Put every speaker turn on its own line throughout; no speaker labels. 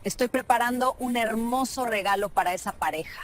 Estoy preparando un hermoso regalo para esa pareja.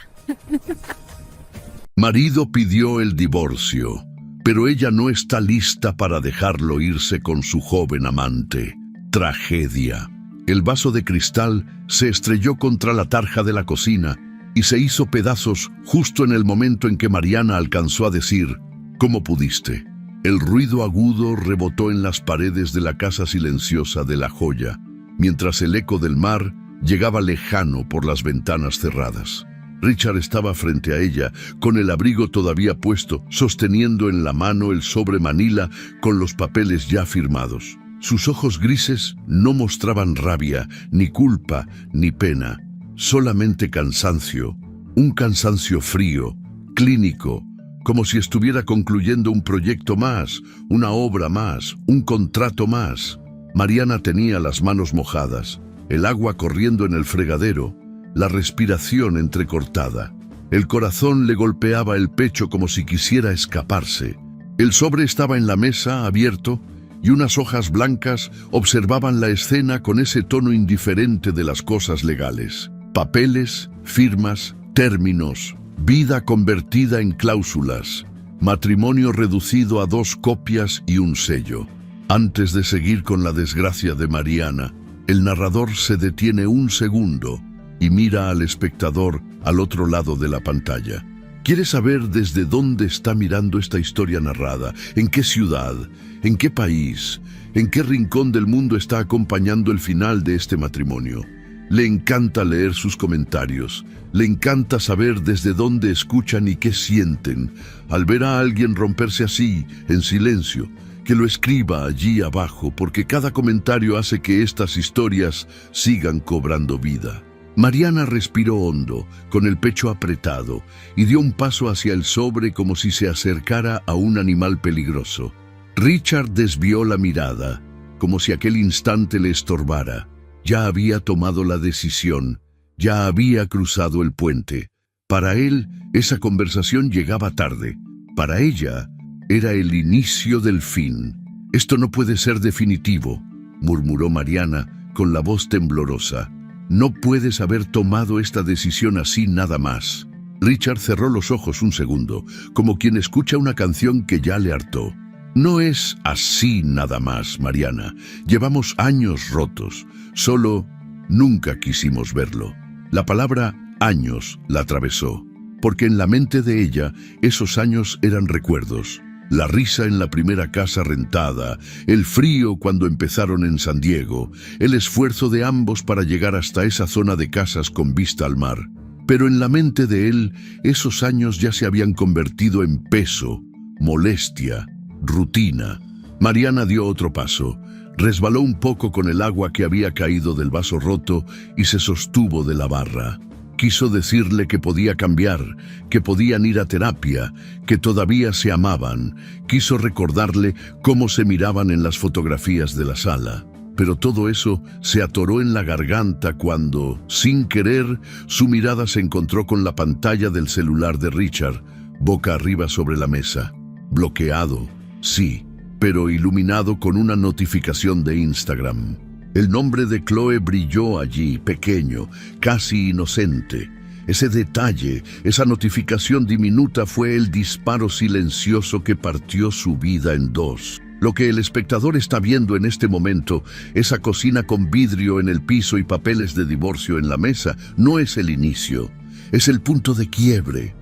Marido pidió el divorcio, pero ella no está lista para dejarlo irse con su joven amante. Tragedia. El vaso de cristal se estrelló contra la tarja de la cocina y se hizo pedazos justo en el momento en que Mariana alcanzó a decir: ¿cómo pudiste? El ruido agudo rebotó en las paredes de la casa silenciosa de La Joya, mientras el eco del mar llegaba lejano por las ventanas cerradas. Richard estaba frente a ella, con el abrigo todavía puesto, sosteniendo en la mano el sobre manila con los papeles ya firmados. Sus ojos grises no mostraban rabia, ni culpa, ni pena, solamente cansancio, un cansancio frío, clínico, como si estuviera concluyendo un proyecto más, una obra más, un contrato más. Mariana tenía las manos mojadas, el agua corriendo en el fregadero, la respiración entrecortada. El corazón le golpeaba el pecho como si quisiera escaparse. El sobre estaba en la mesa, abierto, y unas hojas blancas observaban la escena con ese tono indiferente de las cosas legales. Papeles, firmas, términos, vida convertida en cláusulas, matrimonio reducido a 2 copias y un sello. Antes de seguir con la desgracia de Mariana, el narrador se detiene un segundo y mira al espectador al otro lado de la pantalla. Quiere saber desde dónde está mirando esta historia narrada, en qué ciudad, en qué país, en qué rincón del mundo está acompañando el final de este matrimonio. Le encanta leer sus comentarios, le encanta saber desde dónde escuchan y qué sienten al ver a alguien romperse así, en silencio, que lo escriba allí abajo, porque cada comentario hace que estas historias sigan cobrando vida. Mariana respiró hondo, con el pecho apretado, y dio un paso hacia el sobre como si se acercara a un animal peligroso. Richard desvió la mirada, como si aquel instante le estorbara. Ya había tomado la decisión, ya había cruzado el puente. Para él, esa conversación llegaba tarde. Para ella, era el inicio del fin. «Esto no puede ser definitivo», murmuró Mariana con la voz temblorosa. «No puedes haber tomado esta decisión así nada más». Richard cerró los ojos un segundo, como quien escucha una canción que ya le hartó. «No es así nada más, Mariana. Llevamos años rotos. Solo nunca quisimos verlo». La palabra años la atravesó, porque en la mente de ella esos años eran recuerdos. La risa en la primera casa rentada, el frío cuando empezaron en San Diego, el esfuerzo de ambos para llegar hasta esa zona de casas con vista al mar. Pero en la mente de él, esos años ya se habían convertido en peso, molestia, rutina. Mariana dio otro paso, resbaló un poco con el agua que había caído del vaso roto y se sostuvo de la barra. Quiso decirle que podía cambiar, que podían ir a terapia, que todavía se amaban. Quiso recordarle cómo se miraban en las fotografías de la sala. Pero todo eso se atoró en la garganta cuando, sin querer, su mirada se encontró con la pantalla del celular de Richard, boca arriba sobre la mesa. Bloqueado, sí, pero iluminado con una notificación de Instagram. El nombre de Chloe brilló allí, pequeño, casi inocente. Ese detalle, esa notificación diminuta fue el disparo silencioso que partió su vida en dos. Lo que el espectador está viendo en este momento, esa cocina con vidrio en el piso y papeles de divorcio en la mesa, no es el inicio, es el punto de quiebre.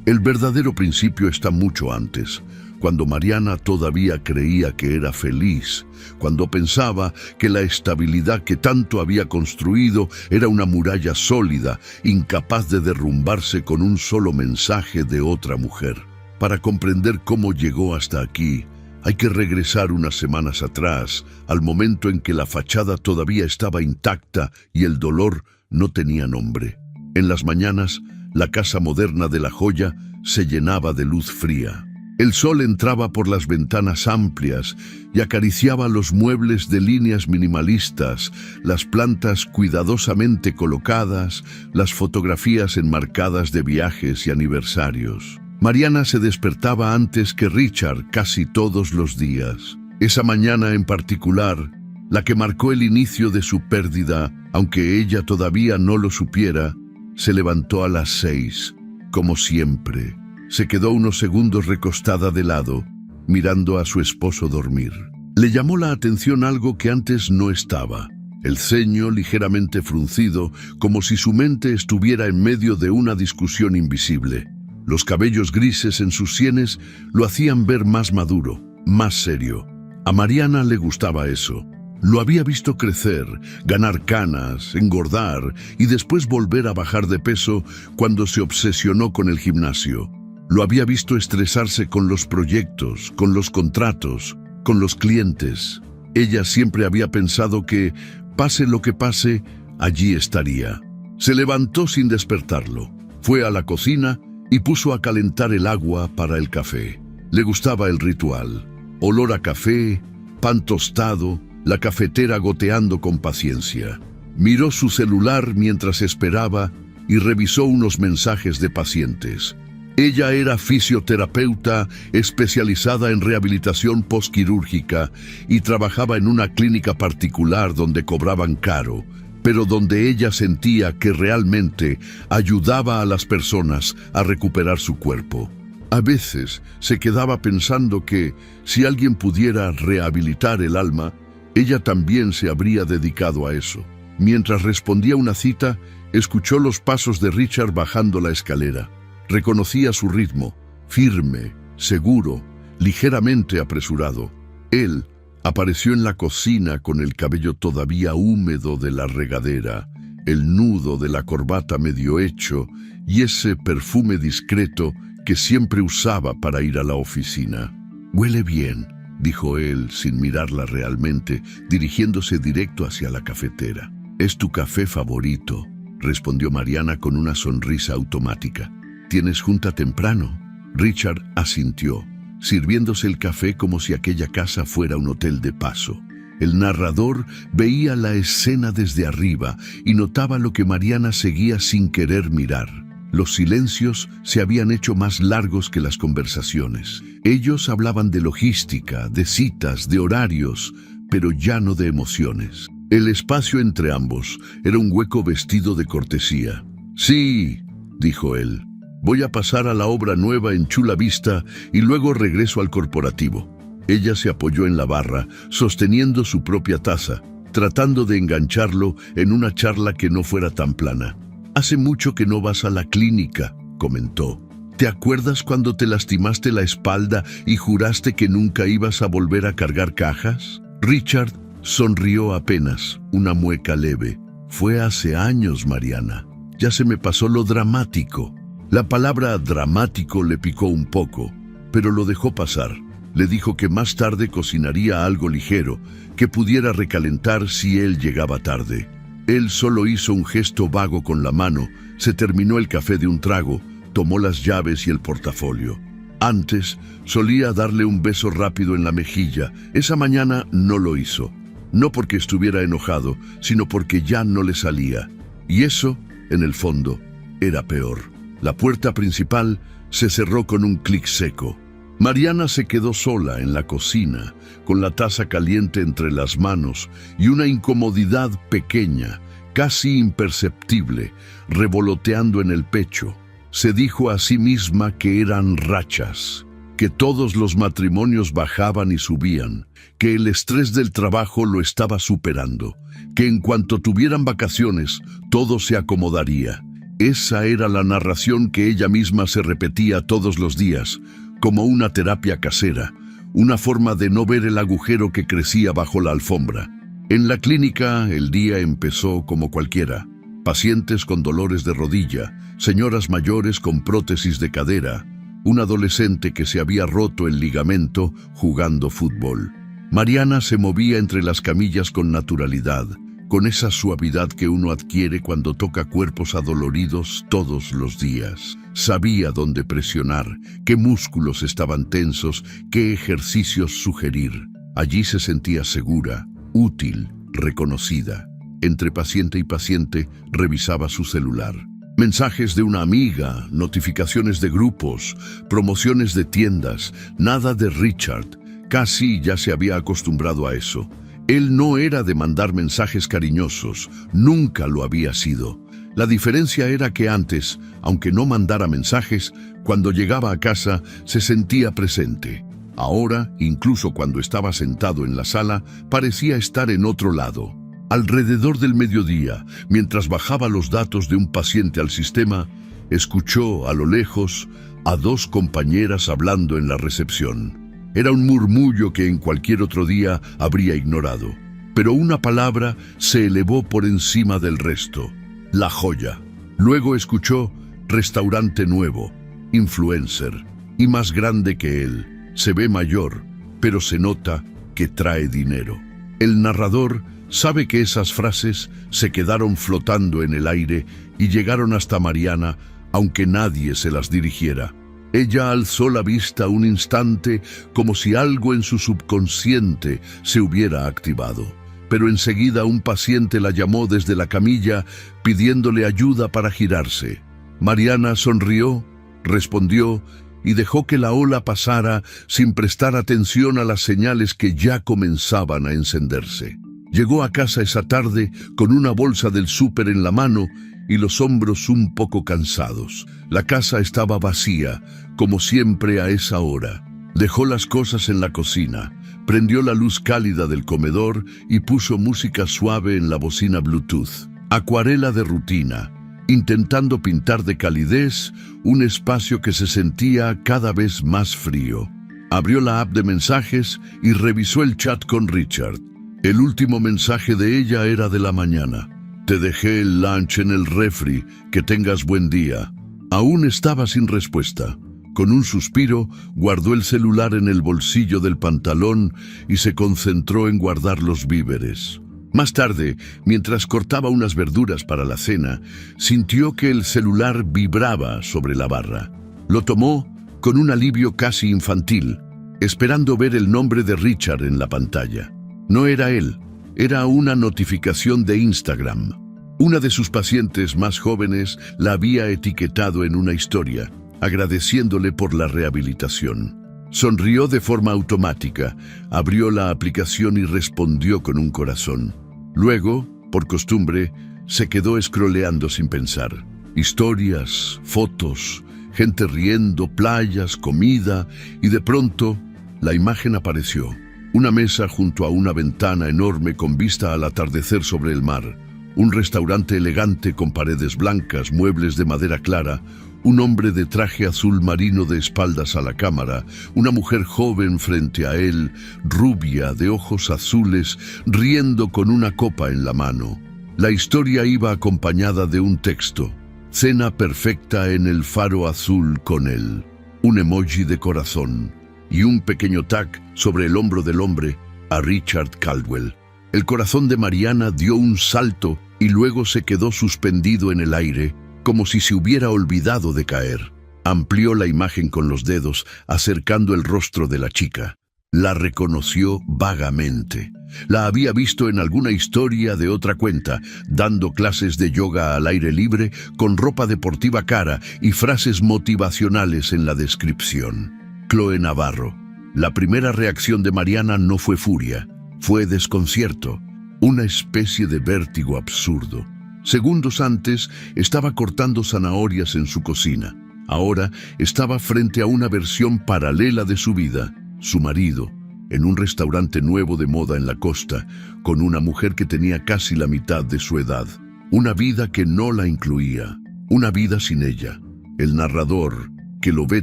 El verdadero principio está mucho antes, cuando Mariana todavía creía que era feliz, cuando pensaba que la estabilidad que tanto había construido era una muralla sólida, incapaz de derrumbarse con un solo mensaje de otra mujer. Para comprender cómo llegó hasta aquí, hay que regresar unas semanas atrás, al momento en que la fachada todavía estaba intacta y el dolor no tenía nombre. En las mañanas, la casa moderna de La Joya se llenaba de luz fría. El sol entraba por las ventanas amplias y acariciaba los muebles de líneas minimalistas, las plantas cuidadosamente colocadas, las fotografías enmarcadas de viajes y aniversarios. Mariana se despertaba antes que Richard casi todos los días. Esa mañana en particular, la que marcó el inicio de su pérdida, aunque ella todavía no lo supiera. Se levantó a las 6, como siempre. Se quedó unos segundos recostada de lado, mirando a su esposo dormir. Le llamó la atención algo que antes no estaba: el ceño ligeramente fruncido, como si su mente estuviera en medio de una discusión invisible. Los cabellos grises en sus sienes lo hacían ver más maduro, más serio. A Mariana le gustaba eso. Lo había visto crecer, ganar canas, engordar y después volver a bajar de peso cuando se obsesionó con el gimnasio. Lo había visto estresarse con los proyectos, con los contratos, con los clientes. Ella siempre había pensado que, pase lo que pase, allí estaría. Se levantó sin despertarlo. Fue a la cocina y puso a calentar el agua para el café. Le gustaba el ritual. Olor a café, pan tostado, la cafetera goteando con paciencia. Miró su celular mientras esperaba y revisó unos mensajes de pacientes. Ella era fisioterapeuta especializada en rehabilitación postquirúrgica y trabajaba en una clínica particular donde cobraban caro, pero donde ella sentía que realmente ayudaba a las personas a recuperar su cuerpo. A veces se quedaba pensando que, si alguien pudiera rehabilitar el alma, ella también se habría dedicado a eso. Mientras respondía una cita, escuchó los pasos de Richard bajando la escalera. Reconocía su ritmo, firme, seguro, ligeramente apresurado. Él apareció en la cocina con el cabello todavía húmedo de la regadera, el nudo de la corbata medio hecho y ese perfume discreto que siempre usaba para ir a la oficina. «Huele bien», dijo él sin mirarla realmente, dirigiéndose directo hacia la cafetera. «Es tu café favorito», respondió Mariana con una sonrisa automática. «¿Tienes junta temprano?» Richard asintió, sirviéndose el café como si aquella casa fuera un hotel de paso. El narrador veía la escena desde arriba y notaba lo que Mariana seguía sin querer mirar. Los silencios se habían hecho más largos que las conversaciones. Ellos hablaban de logística, de citas, de horarios, pero ya no de emociones. El espacio entre ambos era un hueco vestido de cortesía. «Sí», dijo él, «voy a pasar a la obra nueva en Chula Vista y luego regreso al corporativo». Ella se apoyó en la barra, sosteniendo su propia taza, tratando de engancharlo en una charla que no fuera tan plana. «Hace mucho que no vas a la clínica», comentó. «¿Te acuerdas cuando te lastimaste la espalda y juraste que nunca ibas a volver a cargar cajas?» Richard sonrió apenas, una mueca leve. «Fue hace años, Mariana. Ya se me pasó lo dramático». La palabra dramático le picó un poco, pero lo dejó pasar. Le dijo que más tarde cocinaría algo ligero, que pudiera recalentar si él llegaba tarde. Él solo hizo un gesto vago con la mano, se terminó el café de un trago, tomó las llaves y el portafolio. Antes solía darle un beso rápido en la mejilla. Esa mañana no lo hizo. No porque estuviera enojado, sino porque ya no le salía. Y eso, en el fondo, era peor. La puerta principal se cerró con un clic seco. Mariana se quedó sola en la cocina, con la taza caliente entre las manos y una incomodidad pequeña, casi imperceptible, revoloteando en el pecho. Se dijo a sí misma que eran rachas, que todos los matrimonios bajaban y subían, que el estrés del trabajo lo estaba superando, que en cuanto tuvieran vacaciones, todo se acomodaría. Esa era la narración que ella misma se repetía todos los días, como una terapia casera, una forma de no ver el agujero que crecía bajo la alfombra. En la clínica, el día empezó como cualquiera. Pacientes con dolores de rodilla, señoras mayores con prótesis de cadera, un adolescente que se había roto el ligamento jugando fútbol. Mariana se movía entre las camillas con naturalidad, con esa suavidad que uno adquiere cuando toca cuerpos adoloridos todos los días. Sabía dónde presionar, qué músculos estaban tensos, qué ejercicios sugerir. Allí se sentía segura, útil, reconocida. Entre paciente y paciente revisaba su celular. Mensajes de una amiga, notificaciones de grupos, promociones de tiendas, nada de Richard. Casi ya se había acostumbrado a eso. Él no era de mandar mensajes cariñosos, nunca lo había sido. La diferencia era que antes, aunque no mandara mensajes, cuando llegaba a casa se sentía presente. Ahora, incluso cuando estaba sentado en la sala, parecía estar en otro lado. Alrededor del mediodía, mientras bajaba los datos de un paciente al sistema, escuchó a lo lejos a dos compañeras hablando en la recepción. Era un murmullo que en cualquier otro día habría ignorado, pero una palabra se elevó por encima del resto: La Joya. Luego escuchó restaurante nuevo, influencer, y más grande que él. Se ve mayor, pero se nota que trae dinero. El narrador sabe que esas frases se quedaron flotando en el aire y llegaron hasta Mariana, aunque nadie se las dirigiera. Ella alzó la vista un instante como si algo en su subconsciente se hubiera activado. Pero enseguida un paciente la llamó desde la camilla pidiéndole ayuda para girarse. Mariana sonrió, respondió y dejó que la ola pasara sin prestar atención a las señales que ya comenzaban a encenderse. Llegó a casa esa tarde con una bolsa del súper en la mano y los hombros un poco cansados. La casa estaba vacía, como siempre a esa hora. Dejó las cosas en la cocina, prendió la luz cálida del comedor y puso música suave en la bocina Bluetooth. Acuarela de rutina, intentando pintar de calidez un espacio que se sentía cada vez más frío. Abrió la app de mensajes y revisó el chat con Richard. El último mensaje de ella era de la mañana. Te dejé el lunch en el refri, que tengas buen día. Aún estaba sin respuesta. Con un suspiro, guardó el celular en el bolsillo del pantalón y se concentró en guardar los víveres. Más tarde, mientras cortaba unas verduras para la cena, sintió que el celular vibraba sobre la barra. Lo tomó con un alivio casi infantil, esperando ver el nombre de Richard en la pantalla. No era él, era una notificación de Instagram. Una de sus pacientes más jóvenes la había etiquetado en una historia, agradeciéndole por la rehabilitación. Sonrió de forma automática, abrió la aplicación y respondió con un corazón. Luego, por costumbre, se quedó scrolleando sin pensar. Historias, fotos, gente riendo, playas, comida, y de pronto la imagen apareció. Una mesa junto a una ventana enorme con vista al atardecer sobre el mar. Un restaurante elegante con paredes blancas, muebles de madera clara, un hombre de traje azul marino de espaldas a la cámara, una mujer joven frente a él, rubia, de ojos azules, riendo con una copa en la mano. La historia iba acompañada de un texto: cena perfecta en el faro azul con él. Un emoji de corazón y un pequeño tag sobre el hombro del hombre: a Richard Caldwell. El corazón de Mariana dio un salto y luego se quedó suspendido en el aire, como si se hubiera olvidado de caer. Amplió la imagen con los dedos, acercando el rostro de la chica. La reconoció vagamente. La había visto en alguna historia de otra cuenta, dando clases de yoga al aire libre, con ropa deportiva cara y frases motivacionales en la descripción. Chloe Navarro. La primera reacción de Mariana no fue furia, fue desconcierto, una especie de vértigo absurdo. Segundos antes estaba cortando zanahorias en su cocina. Ahora estaba frente a una versión paralela de su vida, su marido, en un restaurante nuevo de moda en la costa, con una mujer que tenía casi la mitad de su edad. Una vida que no la incluía, una vida sin ella. El narrador, que lo ve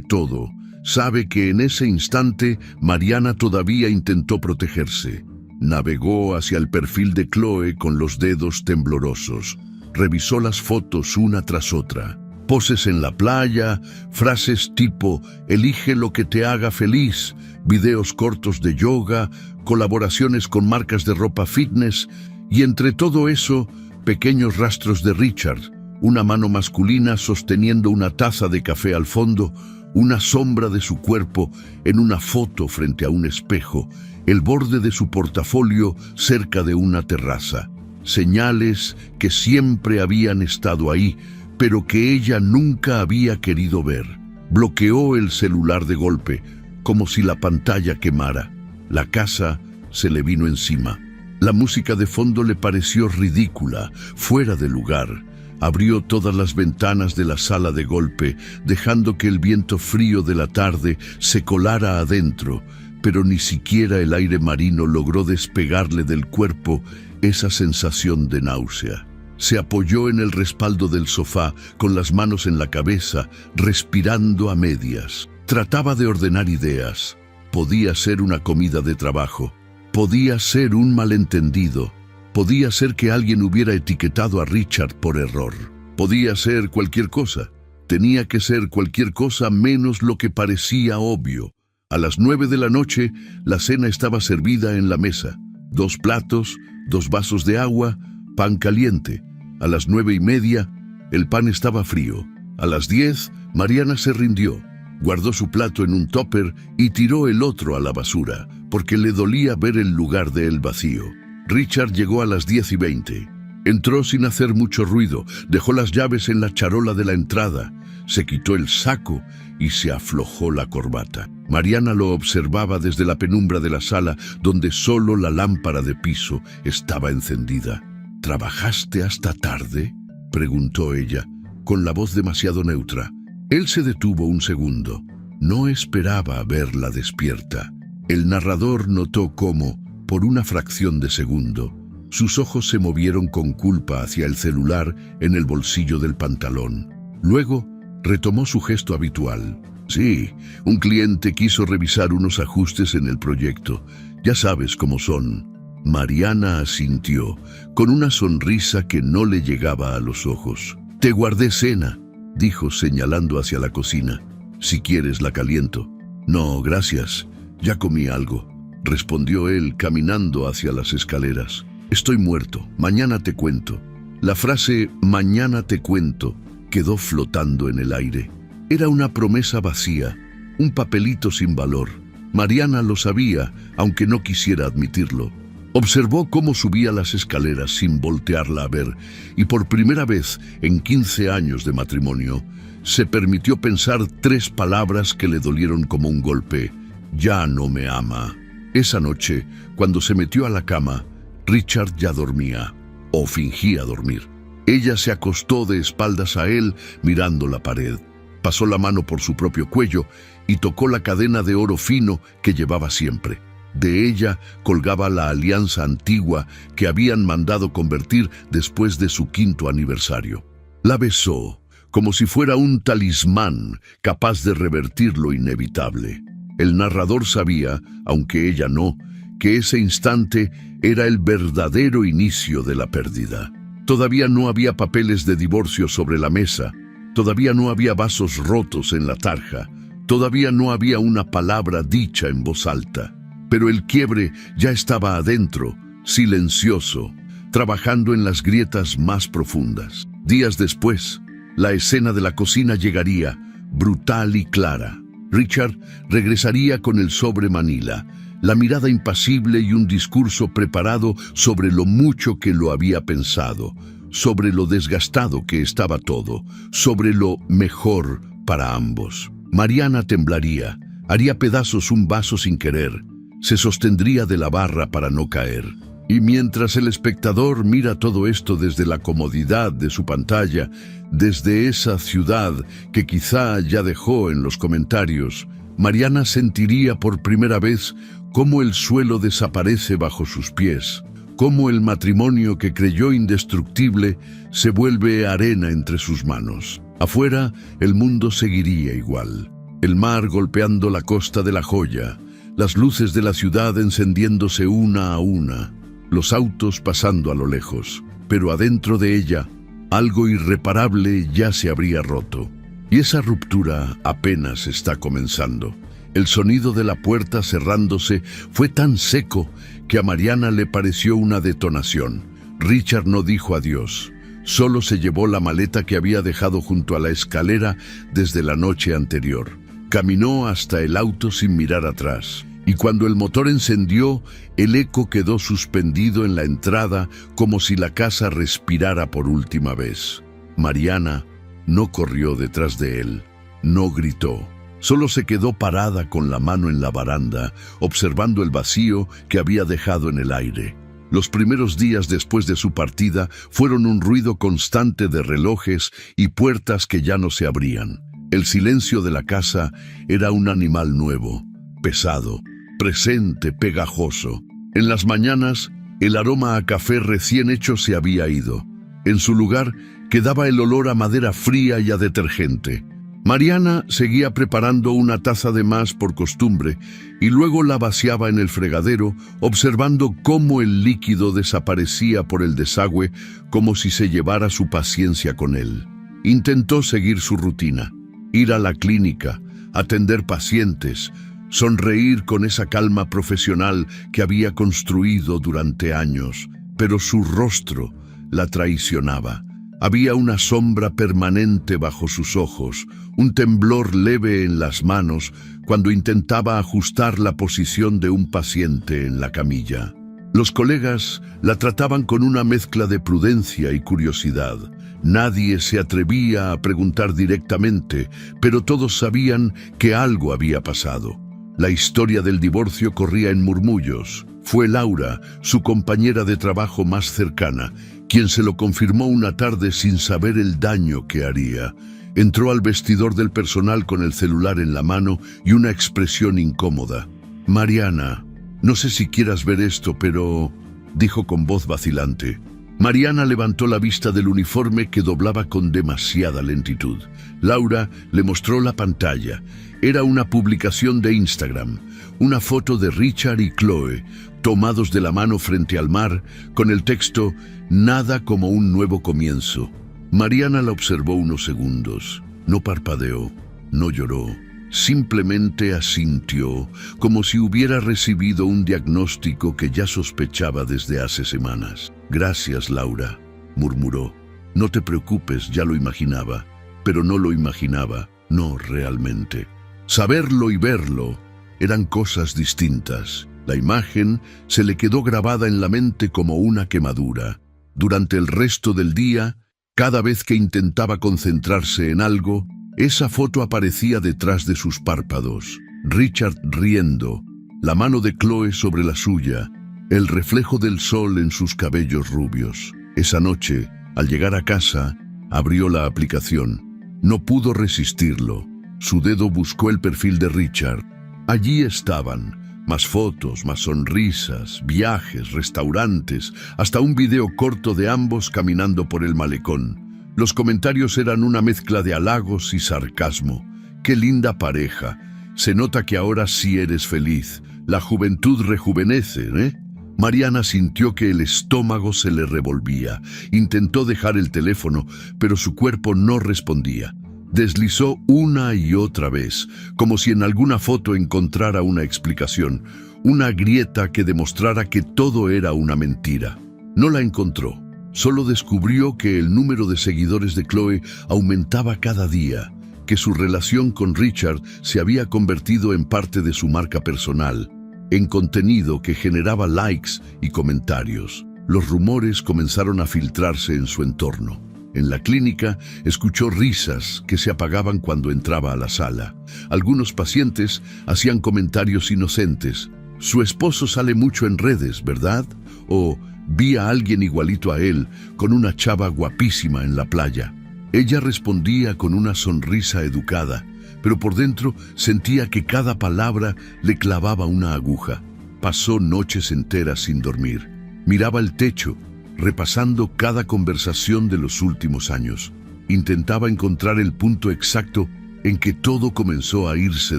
todo, sabe que en ese instante Mariana todavía intentó protegerse. Navegó hacia el perfil de Chloe con los dedos temblorosos. Revisó las fotos una tras otra. Poses en la playa, frases tipo «elige lo que te haga feliz», videos cortos de yoga, colaboraciones con marcas de ropa fitness, y entre todo eso, pequeños rastros de Richard, una mano masculina sosteniendo una taza de café al fondo, una sombra de su cuerpo en una foto frente a un espejo, el borde de su portafolio cerca de una terraza. Señales que siempre habían estado ahí, pero que ella nunca había querido ver. Bloqueó el celular de golpe, como si la pantalla quemara. La casa se le vino encima. La música de fondo le pareció ridícula, fuera de lugar. Abrió todas las ventanas de la sala de golpe, dejando que el viento frío de la tarde se colara adentro, pero ni siquiera el aire marino logró despegarle del cuerpo esa sensación de náusea. Se apoyó en el respaldo del sofá, con las manos en la cabeza, respirando a medias. Trataba de ordenar ideas. Podía ser una comida de trabajo. Podía ser un malentendido. Podía ser que alguien hubiera etiquetado a Richard por error. Podía ser cualquier cosa. Tenía que ser cualquier cosa menos lo que parecía obvio. A las 9 de la noche, la cena estaba servida en la mesa. 2 platos, 2 vasos de agua, pan caliente. A las 9:30, el pan estaba frío. A las 10, Mariana se rindió. Guardó su plato en un tupper y tiró el otro a la basura, porque le dolía ver el lugar de él vacío. Richard llegó a las 10:20. Entró sin hacer mucho ruido, dejó las llaves en la charola de la entrada, se quitó el saco y se aflojó la corbata. Mariana lo observaba desde la penumbra de la sala, donde solo la lámpara de piso estaba encendida. ¿Trabajaste hasta tarde?, preguntó ella, con la voz demasiado neutra. Él se detuvo un segundo. No esperaba verla despierta. El narrador notó cómo, por una fracción de segundo, sus ojos se movieron con culpa hacia el celular en el bolsillo del pantalón. Luego, retomó su gesto habitual. Sí, un cliente quiso revisar unos ajustes en el proyecto. Ya sabes cómo son. Mariana asintió, con una sonrisa que no le llegaba a los ojos. Te guardé cena, dijo señalando hacia la cocina. Si quieres la caliento. No, gracias. Ya comí algo, respondió él caminando hacia las escaleras. Estoy muerto. Mañana te cuento. La frase «mañana te cuento» quedó flotando en el aire. Era una promesa vacía, un papelito sin valor. Mariana lo sabía, aunque no quisiera admitirlo. Observó cómo subía las escaleras sin voltearla a ver, y por primera vez en 15 años de matrimonio, se permitió pensar 3 palabras que le dolieron como un golpe. Ya no me ama. Esa noche, cuando se metió a la cama, Richard ya dormía, o fingía dormir. Ella se acostó de espaldas a él, mirando la pared. Pasó la mano por su propio cuello y tocó la cadena de oro fino que llevaba siempre. De ella colgaba la alianza antigua que habían mandado convertir después de su 5º aniversario. La besó, como si fuera un talismán capaz de revertir lo inevitable. El narrador sabía, aunque ella no, que ese instante era el verdadero inicio de la pérdida. Todavía no había papeles de divorcio sobre la mesa, todavía no había vasos rotos en la tarja, todavía no había una palabra dicha en voz alta. Pero el quiebre ya estaba adentro, silencioso, trabajando en las grietas más profundas. Días después, la escena de la cocina llegaría, brutal y clara. Richard regresaría con el sobre Manila, la mirada impasible y un discurso preparado sobre lo mucho que lo había pensado, sobre lo desgastado que estaba todo, sobre lo mejor para ambos. Mariana temblaría, haría pedazos un vaso sin querer, se sostendría de la barra para no caer. Y mientras el espectador mira todo esto desde la comodidad de su pantalla, desde esa ciudad que quizá ya dejó en los comentarios, Mariana sentiría por primera vez cómo el suelo desaparece bajo sus pies, cómo el matrimonio que creyó indestructible se vuelve arena entre sus manos. Afuera, el mundo seguiría igual. El mar golpeando la costa de La Joya, las luces de la ciudad encendiéndose una a una, los autos pasando a lo lejos, pero adentro de ella, algo irreparable ya se habría roto. Y esa ruptura apenas está comenzando. El sonido de la puerta cerrándose fue tan seco que a Mariana le pareció una detonación. Richard no dijo adiós, solo se llevó la maleta que había dejado junto a la escalera desde la noche anterior. Caminó hasta el auto sin mirar atrás. Y cuando el motor encendió, el eco quedó suspendido en la entrada como si la casa respirara por última vez. Mariana no corrió detrás de él, no gritó. Solo se quedó parada con la mano en la baranda, observando el vacío que había dejado en el aire. Los primeros días después de su partida fueron un ruido constante de relojes y puertas que ya no se abrían. El silencio de la casa era un animal nuevo, pesado, presente, pegajoso. En las mañanas, el aroma a café recién hecho se había ido. En su lugar quedaba el olor a madera fría y a detergente. Mariana seguía preparando una taza de más por costumbre y luego la vaciaba en el fregadero, observando cómo el líquido desaparecía por el desagüe como si se llevara su paciencia con él. Intentó seguir su rutina, ir a la clínica, atender pacientes, sonreír con esa calma profesional que había construido durante años, pero su rostro la traicionaba. Había una sombra permanente bajo sus ojos, un temblor leve en las manos cuando intentaba ajustar la posición de un paciente en la camilla. Los colegas la trataban con una mezcla de prudencia y curiosidad. Nadie se atrevía a preguntar directamente, pero todos sabían que algo había pasado. La historia del divorcio corría en murmullos. Fue Laura, su compañera de trabajo más cercana, quien se lo confirmó una tarde sin saber el daño que haría. Entró al vestidor del personal con el celular en la mano y una expresión incómoda. «Mariana, no sé si quieras ver esto, pero...», dijo con voz vacilante. Mariana levantó la vista del uniforme que doblaba con demasiada lentitud. Laura le mostró la pantalla. Era una publicación de Instagram, una foto de Richard y Chloe, tomados de la mano frente al mar, con el texto «Nada como un nuevo comienzo». Mariana la observó unos segundos. No parpadeó, no lloró. Simplemente asintió, como si hubiera recibido un diagnóstico que ya sospechaba desde hace semanas. «Gracias, Laura», murmuró. «No te preocupes, ya lo imaginaba». Pero no lo imaginaba, no realmente. Saberlo y verlo eran cosas distintas. La imagen se le quedó grabada en la mente como una quemadura. Durante el resto del día, cada vez que intentaba concentrarse en algo, esa foto aparecía detrás de sus párpados. Richard riendo, la mano de Chloe sobre la suya, el reflejo del sol en sus cabellos rubios. Esa noche, al llegar a casa, abrió la aplicación. No pudo resistirlo. Su dedo buscó el perfil de Richard. Allí estaban. Más fotos, más sonrisas, viajes, restaurantes, hasta un video corto de ambos caminando por el malecón. Los comentarios eran una mezcla de halagos y sarcasmo. ¡Qué linda pareja! Se nota que ahora sí eres feliz. La juventud rejuvenece, ¿eh? Mariana sintió que el estómago se le revolvía. Intentó dejar el teléfono, pero su cuerpo no respondía. Deslizó una y otra vez, como si en alguna foto encontrara una explicación, una grieta que demostrara que todo era una mentira. No la encontró, solo descubrió que el número de seguidores de Chloe aumentaba cada día, que su relación con Richard se había convertido en parte de su marca personal, en contenido que generaba likes y comentarios. Los rumores comenzaron a filtrarse en su entorno. En la clínica, escuchó risas que se apagaban cuando entraba a la sala. Algunos pacientes hacían comentarios inocentes. «Su esposo sale mucho en redes, ¿verdad?» O «Vi a alguien igualito a él, con una chava guapísima en la playa». Ella respondía con una sonrisa educada, pero por dentro sentía que cada palabra le clavaba una aguja. Pasó noches enteras sin dormir. Miraba el techo, repasando cada conversación de los últimos años. Intentaba encontrar el punto exacto en que todo comenzó a irse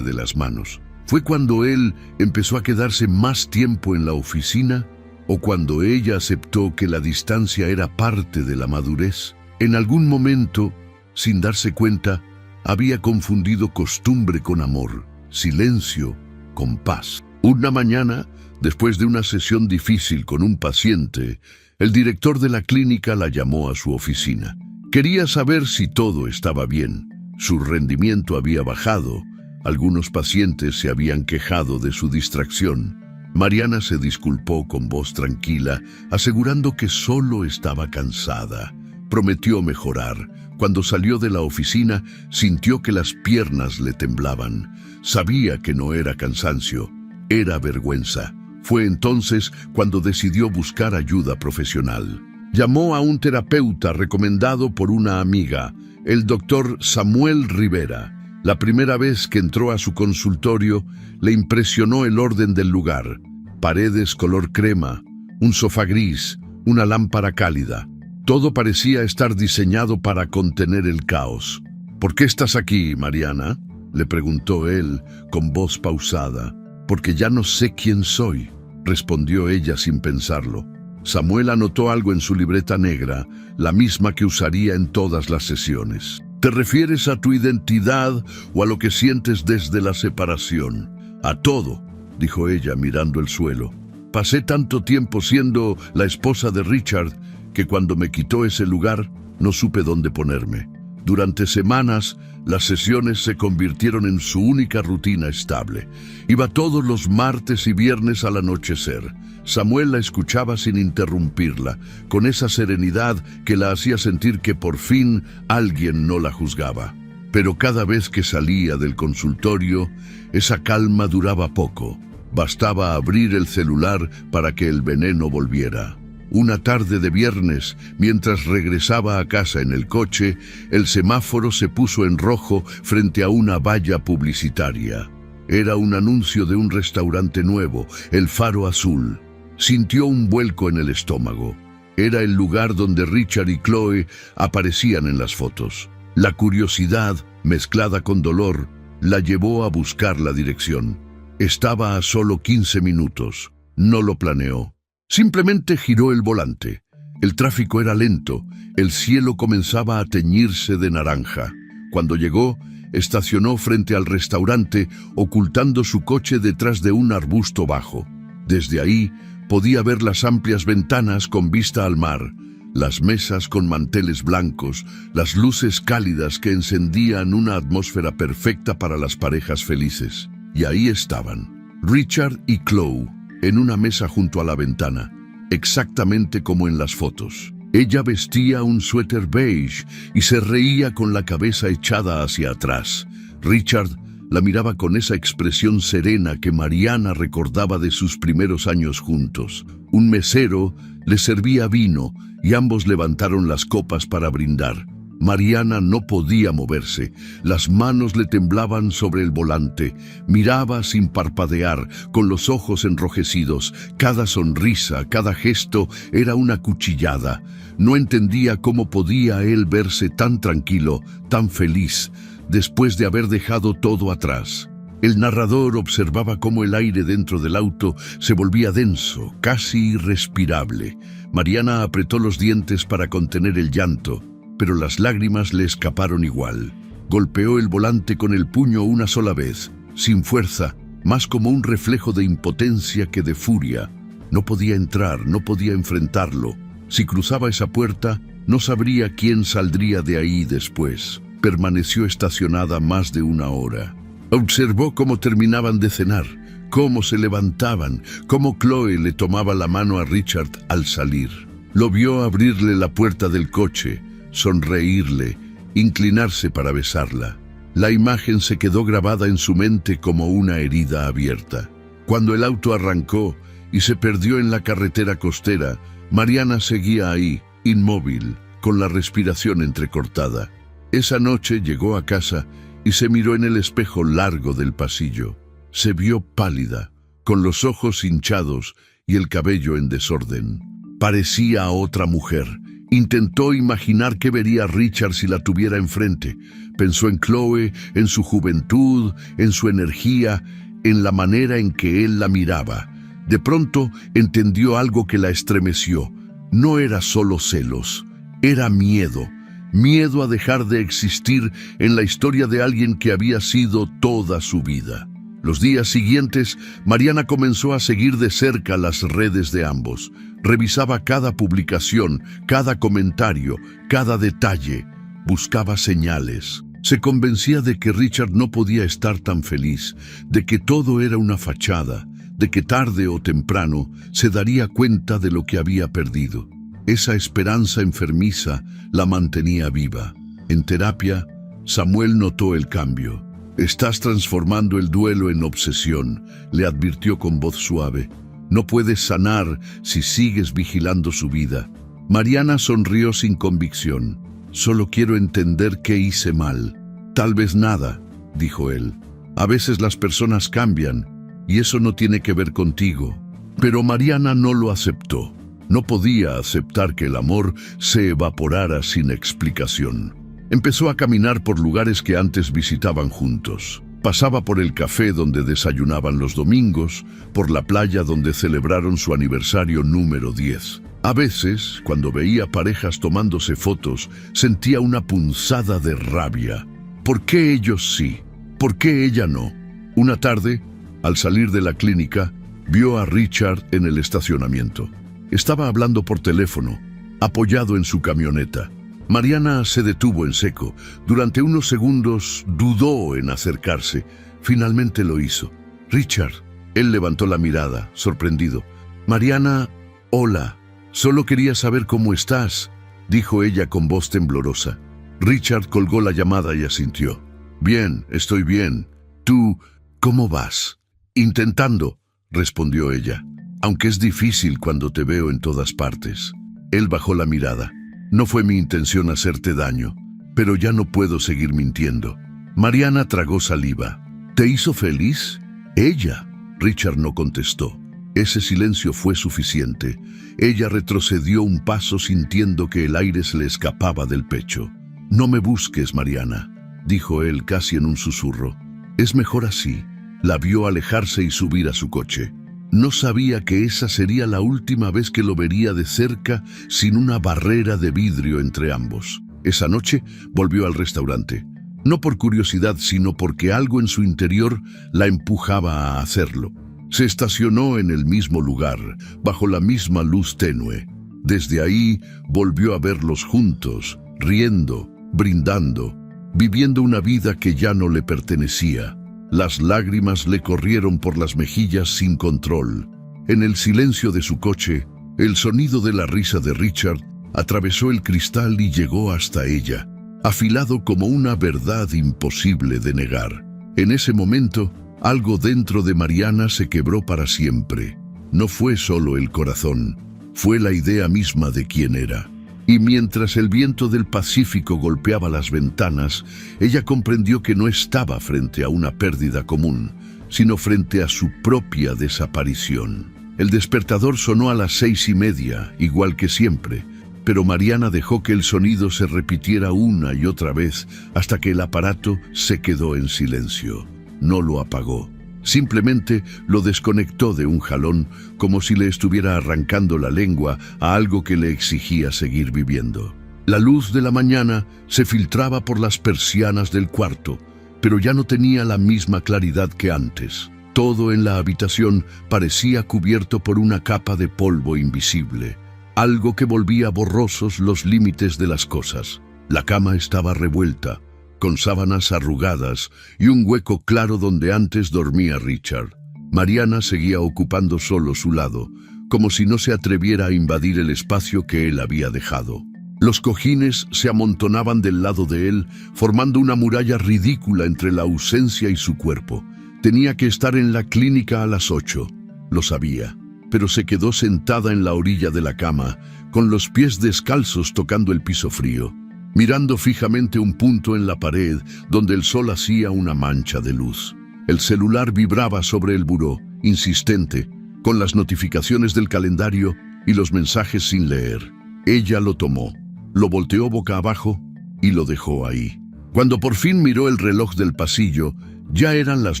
de las manos. ¿Fue cuando él empezó a quedarse más tiempo en la oficina o cuando ella aceptó que la distancia era parte de la madurez? En algún momento, sin darse cuenta, había confundido costumbre con amor, silencio con paz. Una mañana, después de una sesión difícil con un paciente, el director de la clínica la llamó a su oficina. Quería saber si todo estaba bien. Su rendimiento había bajado. Algunos pacientes se habían quejado de su distracción. Mariana se disculpó con voz tranquila, asegurando que solo estaba cansada. Prometió mejorar. Cuando salió de la oficina, sintió que las piernas le temblaban. Sabía que no era cansancio, era vergüenza. Fue entonces cuando decidió buscar ayuda profesional. Llamó a un terapeuta recomendado por una amiga, el doctor Samuel Rivera. La primera vez que entró a su consultorio, le impresionó el orden del lugar. Paredes color crema, un sofá gris, una lámpara cálida. Todo parecía estar diseñado para contener el caos. ¿Por qué estás aquí, Mariana?, le preguntó él con voz pausada. «Porque ya no sé quién soy», respondió ella sin pensarlo. Samuel anotó algo en su libreta negra, la misma que usaría en todas las sesiones. ¿Te refieres a tu identidad o a lo que sientes desde la separación? A todo, dijo ella mirando el suelo. Pasé tanto tiempo siendo la esposa de Richard que cuando me quitó ese lugar no supe dónde ponerme. Durante semanas, las sesiones se convirtieron en su única rutina estable. Iba todos los martes y viernes al anochecer. Samuel la escuchaba sin interrumpirla, con esa serenidad que la hacía sentir que por fin alguien no la juzgaba. Pero cada vez que salía del consultorio, esa calma duraba poco. Bastaba abrir el celular para que el veneno volviera. Una tarde de viernes, mientras regresaba a casa en el coche, el semáforo se puso en rojo frente a una valla publicitaria. Era un anuncio de un restaurante nuevo, el Faro Azul. Sintió un vuelco en el estómago. Era el lugar donde Richard y Chloe aparecían en las fotos. La curiosidad, mezclada con dolor, la llevó a buscar la dirección. Estaba a solo 15 minutos. No lo planeó. Simplemente giró el volante. El tráfico era lento. El cielo comenzaba a teñirse de naranja. Cuando llegó, estacionó frente al restaurante, ocultando su coche detrás de un arbusto bajo. Desde ahí, podía ver las amplias ventanas con vista al mar, las mesas con manteles blancos, las luces cálidas que encendían una atmósfera perfecta para las parejas felices. Y ahí estaban, Richard y Chloe, en una mesa junto a la ventana, exactamente como en las fotos. Ella vestía un suéter beige y se reía con la cabeza echada hacia atrás. Richard la miraba con esa expresión serena que Mariana recordaba de sus primeros años juntos. Un mesero le servía vino y ambos levantaron las copas para brindar. Mariana no podía moverse, las manos le temblaban sobre el volante, miraba sin parpadear, con los ojos enrojecidos. Cada sonrisa, cada gesto era una cuchillada. No entendía cómo podía él verse tan tranquilo, tan feliz, después de haber dejado todo atrás. El narrador observaba cómo el aire dentro del auto se volvía denso, casi irrespirable. Mariana apretó los dientes para contener el llanto, pero las lágrimas le escaparon igual. Golpeó el volante con el puño una sola vez, sin fuerza, más como un reflejo de impotencia que de furia. No podía entrar, no podía enfrentarlo. Si cruzaba esa puerta, no sabría quién saldría de ahí después. Permaneció estacionada más de una hora. Observó cómo terminaban de cenar, cómo se levantaban, cómo Chloe le tomaba la mano a Richard al salir. Lo vio abrirle la puerta del coche, sonreírle, inclinarse para besarla. La imagen se quedó grabada en su mente como una herida abierta. Cuando el auto arrancó y se perdió en la carretera costera, Mariana seguía ahí, inmóvil, con la respiración entrecortada. Esa noche llegó a casa y se miró en el espejo largo del pasillo. Se vio pálida, con los ojos hinchados y el cabello en desorden. Parecía otra mujer. Intentó imaginar qué vería Richard si la tuviera enfrente. Pensó en Chloe, en su juventud, en su energía, en la manera en que él la miraba. De pronto entendió algo que la estremeció. No era solo celos, era miedo. Miedo a dejar de existir en la historia de alguien que había sido toda su vida. Los días siguientes, Mariana comenzó a seguir de cerca las redes de ambos. Revisaba cada publicación, cada comentario, cada detalle. Buscaba señales. Se convencía de que Richard no podía estar tan feliz, de que todo era una fachada, de que tarde o temprano se daría cuenta de lo que había perdido. Esa esperanza enfermiza la mantenía viva. En terapia, Samuel notó el cambio. «Estás transformando el duelo en obsesión», le advirtió con voz suave. No puedes sanar si sigues vigilando su vida. Mariana sonrió sin convicción. Solo quiero entender qué hice mal. Tal vez nada, dijo él. A veces las personas cambian y eso no tiene que ver contigo. Pero Mariana no lo aceptó. No podía aceptar que el amor se evaporara sin explicación. Empezó a caminar por lugares que antes visitaban juntos. Pasaba por el café donde desayunaban los domingos, por la playa donde celebraron su aniversario número 10. A veces, cuando veía parejas tomándose fotos, sentía una punzada de rabia. ¿Por qué ellos sí? ¿Por qué ella no? Una tarde, al salir de la clínica, vio a Richard en el estacionamiento. Estaba hablando por teléfono, apoyado en su camioneta. Mariana se detuvo en seco. Durante unos segundos dudó en acercarse. Finalmente lo hizo. «Richard». Él levantó la mirada, sorprendido. «Mariana, hola. Solo quería saber cómo estás», dijo ella con voz temblorosa. Richard colgó la llamada y asintió. «Bien, estoy bien. ¿Tú, cómo vas?» «Intentando», respondió ella, «aunque es difícil cuando te veo en todas partes». Él bajó la mirada. «No fue mi intención hacerte daño, pero ya no puedo seguir mintiendo». Mariana tragó saliva. «¿Te hizo feliz?» «Ella». Richard no contestó. Ese silencio fue suficiente. Ella retrocedió un paso sintiendo que el aire se le escapaba del pecho. «No me busques, Mariana», dijo él casi en un susurro. «Es mejor así». La vio alejarse y subir a su coche. No sabía que esa sería la última vez que lo vería de cerca sin una barrera de vidrio entre ambos. Esa noche volvió al restaurante. No por curiosidad, sino porque algo en su interior la empujaba a hacerlo. Se estacionó en el mismo lugar, bajo la misma luz tenue. Desde ahí volvió a verlos juntos, riendo, brindando, viviendo una vida que ya no le pertenecía. Las lágrimas le corrieron por las mejillas sin control. En el silencio de su coche, el sonido de la risa de Richard atravesó el cristal y llegó hasta ella, afilado como una verdad imposible de negar. En ese momento, algo dentro de Mariana se quebró para siempre. No fue solo el corazón, fue la idea misma de quién era. Y mientras el viento del Pacífico golpeaba las ventanas, ella comprendió que no estaba frente a una pérdida común, sino frente a su propia desaparición. El despertador sonó a las 6:30, igual que siempre, pero Mariana dejó que el sonido se repitiera una y otra vez hasta que el aparato se quedó en silencio. No lo apagó. Simplemente lo desconectó de un jalón, como si le estuviera arrancando la lengua a algo que le exigía seguir viviendo. La luz de la mañana se filtraba por las persianas del cuarto, pero ya no tenía la misma claridad que antes. Todo en la habitación parecía cubierto por una capa de polvo invisible, algo que volvía borrosos los límites de las cosas. La cama estaba revuelta, con sábanas arrugadas y un hueco claro donde antes dormía Richard. Mariana seguía ocupando solo su lado, como si no se atreviera a invadir el espacio que él había dejado. Los cojines se amontonaban del lado de él, formando una muralla ridícula entre la ausencia y su cuerpo. Tenía que estar en la clínica a las 8, lo sabía, pero se quedó sentada en la orilla de la cama, con los pies descalzos tocando el piso frío, mirando fijamente un punto en la pared donde el sol hacía una mancha de luz. El celular vibraba sobre el buró, insistente, con las notificaciones del calendario y los mensajes sin leer. Ella lo tomó, lo volteó boca abajo y lo dejó ahí. Cuando por fin miró el reloj del pasillo, ya eran las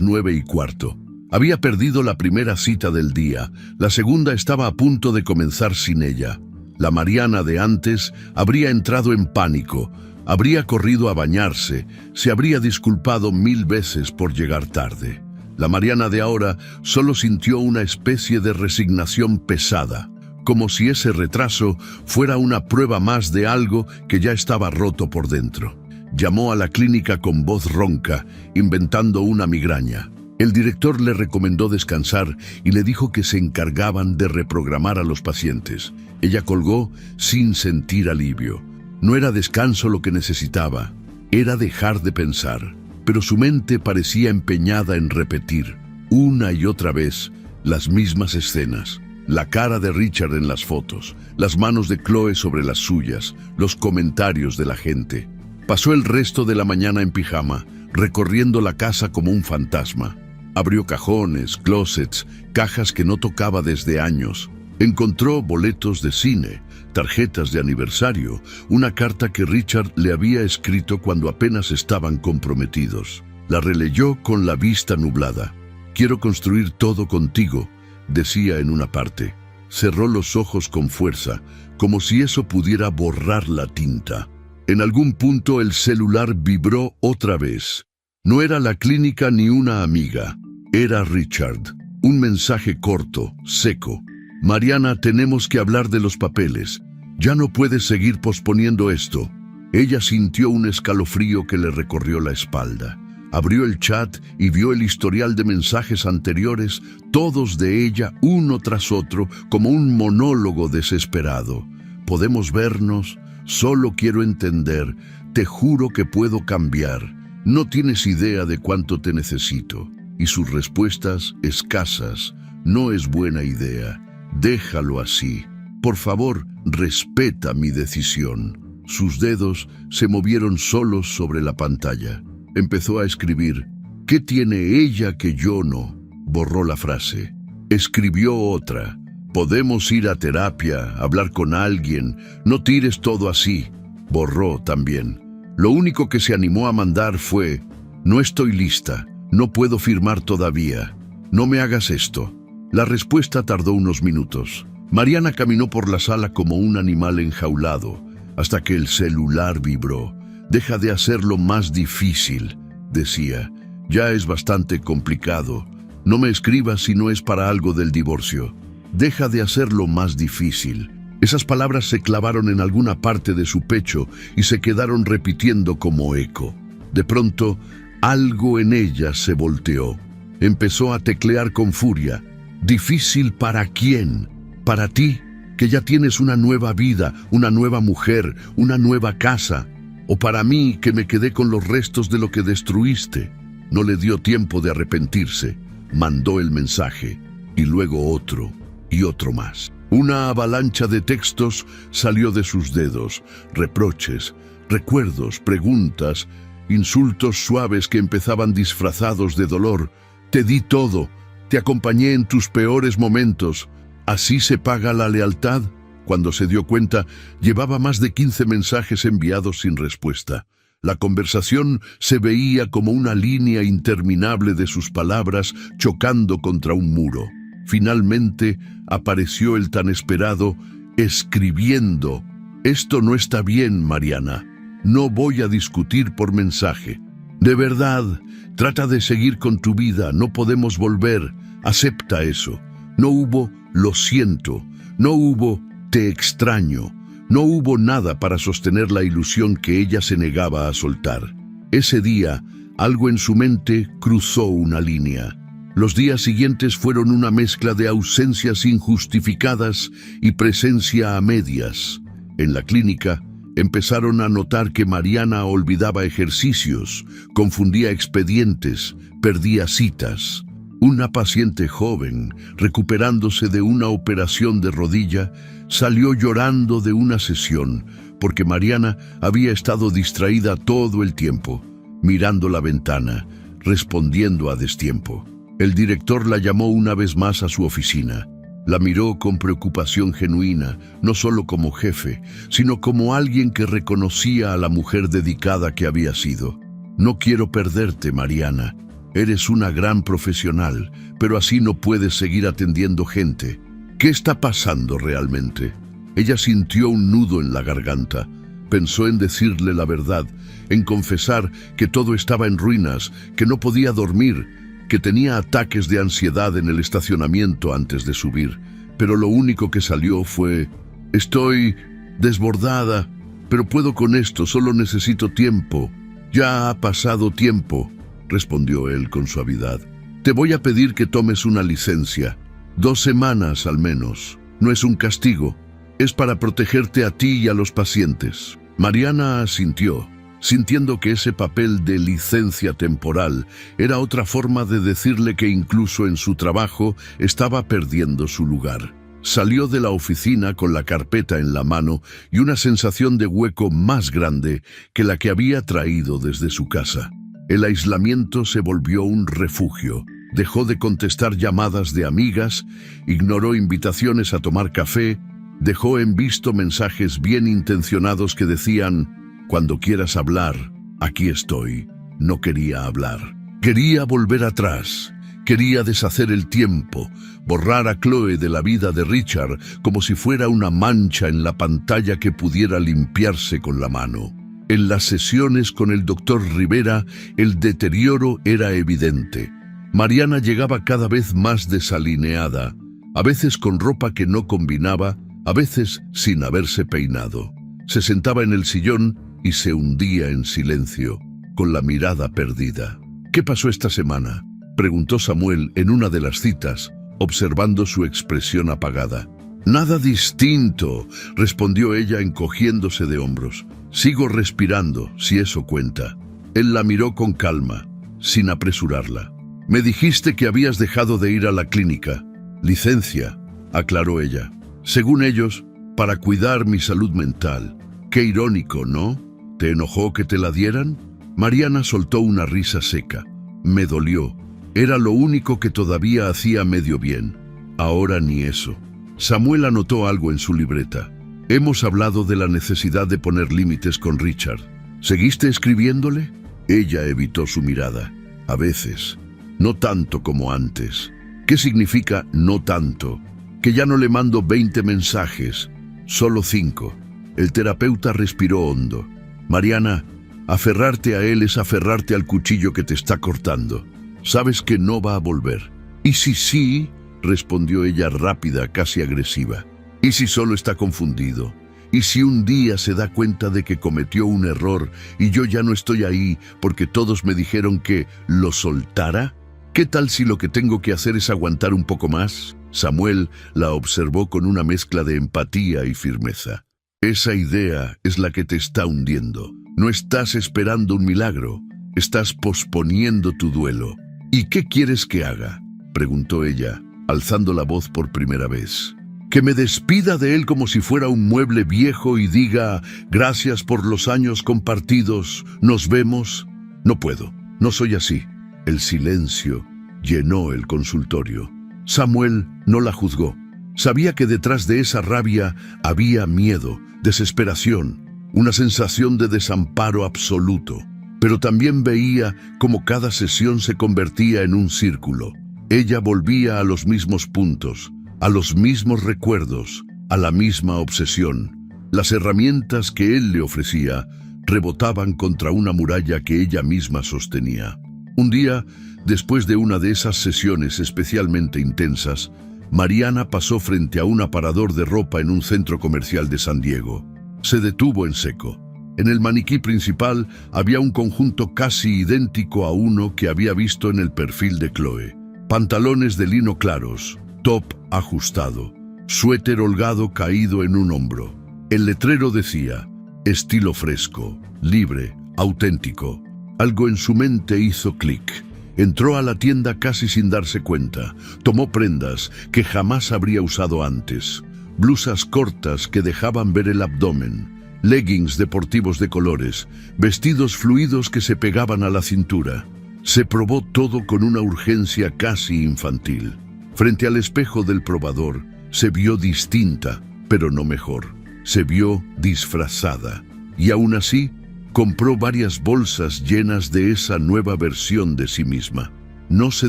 9:15. Había perdido la primera cita del día, la segunda estaba a punto de comenzar sin ella. La Mariana de antes habría entrado en pánico, habría corrido a bañarse, se habría disculpado 1000 veces por llegar tarde. La Mariana de ahora solo sintió una especie de resignación pesada, como si ese retraso fuera una prueba más de algo que ya estaba roto por dentro. Llamó a la clínica con voz ronca, inventando una migraña. El director le recomendó descansar y le dijo que se encargaban de reprogramar a los pacientes. Ella colgó sin sentir alivio. No era descanso lo que necesitaba, era dejar de pensar. Pero su mente parecía empeñada en repetir, una y otra vez, Las mismas escenas. La cara de Richard en las fotos, las manos de Chloe sobre las suyas, los comentarios de la gente. Pasó el resto de la mañana en pijama, recorriendo la casa como un fantasma. Abrió cajones, closets, cajas que no tocaba desde años. Encontró boletos de cine, tarjetas de aniversario, una carta que Richard le había escrito cuando apenas estaban comprometidos. La releyó con la vista nublada. «Quiero construir todo contigo», decía en una parte. Cerró los ojos con fuerza, como si eso pudiera borrar la tinta. En algún punto el celular vibró otra vez. No era la clínica ni una amiga. Era Richard. Un mensaje corto, seco. «Mariana, tenemos que hablar de los papeles. Ya no puedes seguir posponiendo esto». Ella sintió un escalofrío que le recorrió la espalda. Abrió el chat y vio el historial de mensajes anteriores, todos de ella, uno tras otro, como un monólogo desesperado. «Podemos vernos, solo quiero entender, te juro que puedo cambiar, no tienes idea de cuánto te necesito». Y sus respuestas escasas: «No es buena idea, déjalo así, por favor, respeta mi decisión». Sus dedos se movieron solos sobre la pantalla. Empezó a escribir: «¿Qué tiene ella que yo no?». Borró la frase. Escribió otra: «Podemos ir a terapia, hablar con alguien, no tires todo así». Borró también. Lo único que se animó a mandar fue: «No estoy lista, no puedo firmar todavía, no me hagas esto». La respuesta tardó unos minutos. Mariana caminó por la sala como un animal enjaulado, hasta que el celular vibró. «Deja de hacerlo más difícil», decía. «Ya es bastante complicado. No me escribas si no es para algo del divorcio. Deja de hacerlo más difícil». Esas palabras se clavaron en alguna parte de su pecho y se quedaron repitiendo como eco. De pronto, algo en ella se volteó. Empezó a teclear con furia. «¿Difícil para quién? ¿Para ti, que ya tienes una nueva vida, una nueva mujer, una nueva casa? ¿O para mí, que me quedé con los restos de lo que destruiste?». No le dio tiempo de arrepentirse. Mandó el mensaje, y luego otro, y otro más. Una avalancha de textos salió de sus dedos. Reproches, recuerdos, preguntas, insultos suaves que empezaban disfrazados de dolor. «Te di todo, te acompañé en tus peores momentos. ¿Así se paga la lealtad?». Cuando se dio cuenta, llevaba más de 15 mensajes enviados sin respuesta. La conversación se veía como una línea interminable de sus palabras chocando contra un muro. Finalmente apareció el tan esperado escribiendo: «Esto no está bien, Mariana. No voy a discutir por mensaje. De verdad, trata de seguir con tu vida, no podemos volver. Acepta eso. No hubo lo siento, no hubo te extraño, no hubo nada para sostener la ilusión que ella se negaba a soltar». Ese día, algo en su mente cruzó una línea. Los días siguientes fueron una mezcla de ausencias injustificadas y presencia a medias. En la clínica, empezaron a notar que Mariana olvidaba ejercicios, confundía expedientes, perdía citas. Una paciente joven, recuperándose de una operación de rodilla, salió llorando de una sesión porque Mariana había estado distraída todo el tiempo, mirando la ventana, respondiendo a destiempo. El director la llamó una vez más a su oficina. La miró con preocupación genuina, no solo como jefe, sino como alguien que reconocía a la mujer dedicada que había sido. «No quiero perderte, Mariana. Eres una gran profesional, pero así no puedes seguir atendiendo gente. ¿Qué está pasando realmente?». Ella sintió un nudo en la garganta. Pensó en decirle la verdad, en confesar que todo estaba en ruinas, que no podía dormir, que tenía ataques de ansiedad en el estacionamiento antes de subir. Pero lo único que salió fue: «Estoy desbordada, pero puedo con esto, solo necesito tiempo». «Ya ha pasado tiempo», respondió él con suavidad. «Te voy a pedir que tomes una licencia. 2 semanas al menos. No es un castigo. Es para protegerte a ti y a los pacientes». Mariana asintió. sintiendo que ese papel de licencia temporal era otra forma de decirle que incluso en su trabajo estaba perdiendo su lugar. Salió de la oficina con la carpeta en la mano y una sensación de hueco más grande que la que había traído desde su casa. El aislamiento se volvió un refugio. Dejó de contestar llamadas de amigas, ignoró invitaciones a tomar café, dejó en visto mensajes bien intencionados que decían: cuando quieras hablar, aquí estoy. No quería hablar. Quería volver atrás. Quería deshacer el tiempo, borrar a Chloe de la vida de Richard como si fuera una mancha en la pantalla que pudiera limpiarse con la mano. En las sesiones con el doctor Rivera, el deterioro era evidente. Mariana llegaba cada vez más desalineada, a veces con ropa que no combinaba, a veces sin haberse peinado. Se sentaba en el sillón y se hundía en silencio, con la mirada perdida. ¿Qué pasó esta semana?, preguntó Samuel en una de las citas, observando su expresión apagada. Nada distinto, respondió ella encogiéndose de hombros. Sigo respirando, si eso cuenta. Él la miró con calma, sin apresurarla. Me dijiste que habías dejado de ir a la clínica. Licencia, aclaró ella. Según ellos, para cuidar mi salud mental. Qué irónico, ¿no? ¿Te enojó que te la dieran? Mariana soltó una risa seca. Me dolió. Era lo único que todavía hacía medio bien. Ahora ni eso. Samuel anotó algo en su libreta. Hemos hablado de la necesidad de poner límites con Richard. ¿Seguiste escribiéndole? Ella evitó su mirada. A veces. No tanto como antes. ¿Qué significa no tanto? Que ya no le mando 20 mensajes, solo 5. El terapeuta respiró hondo. Mariana, aferrarte a él es aferrarte al cuchillo que te está cortando. Sabes que no va a volver. ¿Y si sí?, respondió ella rápida, casi agresiva. ¿Y si solo está confundido? ¿Y si un día se da cuenta de que cometió un error y yo ya no estoy ahí porque todos me dijeron que lo soltara? ¿Qué tal si lo que tengo que hacer es aguantar un poco más? Samuel la observó con una mezcla de empatía y firmeza. Esa idea es la que te está hundiendo. No estás esperando un milagro, estás posponiendo tu duelo. ¿Y qué quieres que haga?, preguntó ella, alzando la voz por primera vez. ¿Que me despida de él como si fuera un mueble viejo y diga gracias por los años compartidos, nos vemos? No puedo, no soy así. El silencio llenó el consultorio. Samuel no la juzgó. Sabía que detrás de esa rabia había miedo, desesperación, una sensación de desamparo absoluto. Pero también veía cómo cada sesión se convertía en un círculo. Ella volvía a los mismos puntos, a los mismos recuerdos, a la misma obsesión. Las herramientas que él le ofrecía rebotaban contra una muralla que ella misma sostenía. Un día, después de una de esas sesiones especialmente intensas, Mariana pasó frente a un aparador de ropa en un centro comercial de San Diego. Se detuvo en seco. En el maniquí principal había un conjunto casi idéntico a uno que había visto en el perfil de Chloe. Pantalones de lino claros, top ajustado, suéter holgado caído en un hombro. El letrero decía, estilo fresco, libre, auténtico. Algo en su mente hizo clic. Entró a la tienda casi sin darse cuenta. Tomó prendas que jamás habría usado antes. Blusas cortas que dejaban ver el abdomen. Leggings deportivos de colores, vestidos fluidos que se pegaban a la cintura. Se probó todo con una urgencia casi infantil. Frente al espejo del probador, se vio distinta, pero no mejor. Se vio disfrazada. Y aún así, compró varias bolsas llenas de esa nueva versión de sí misma. No se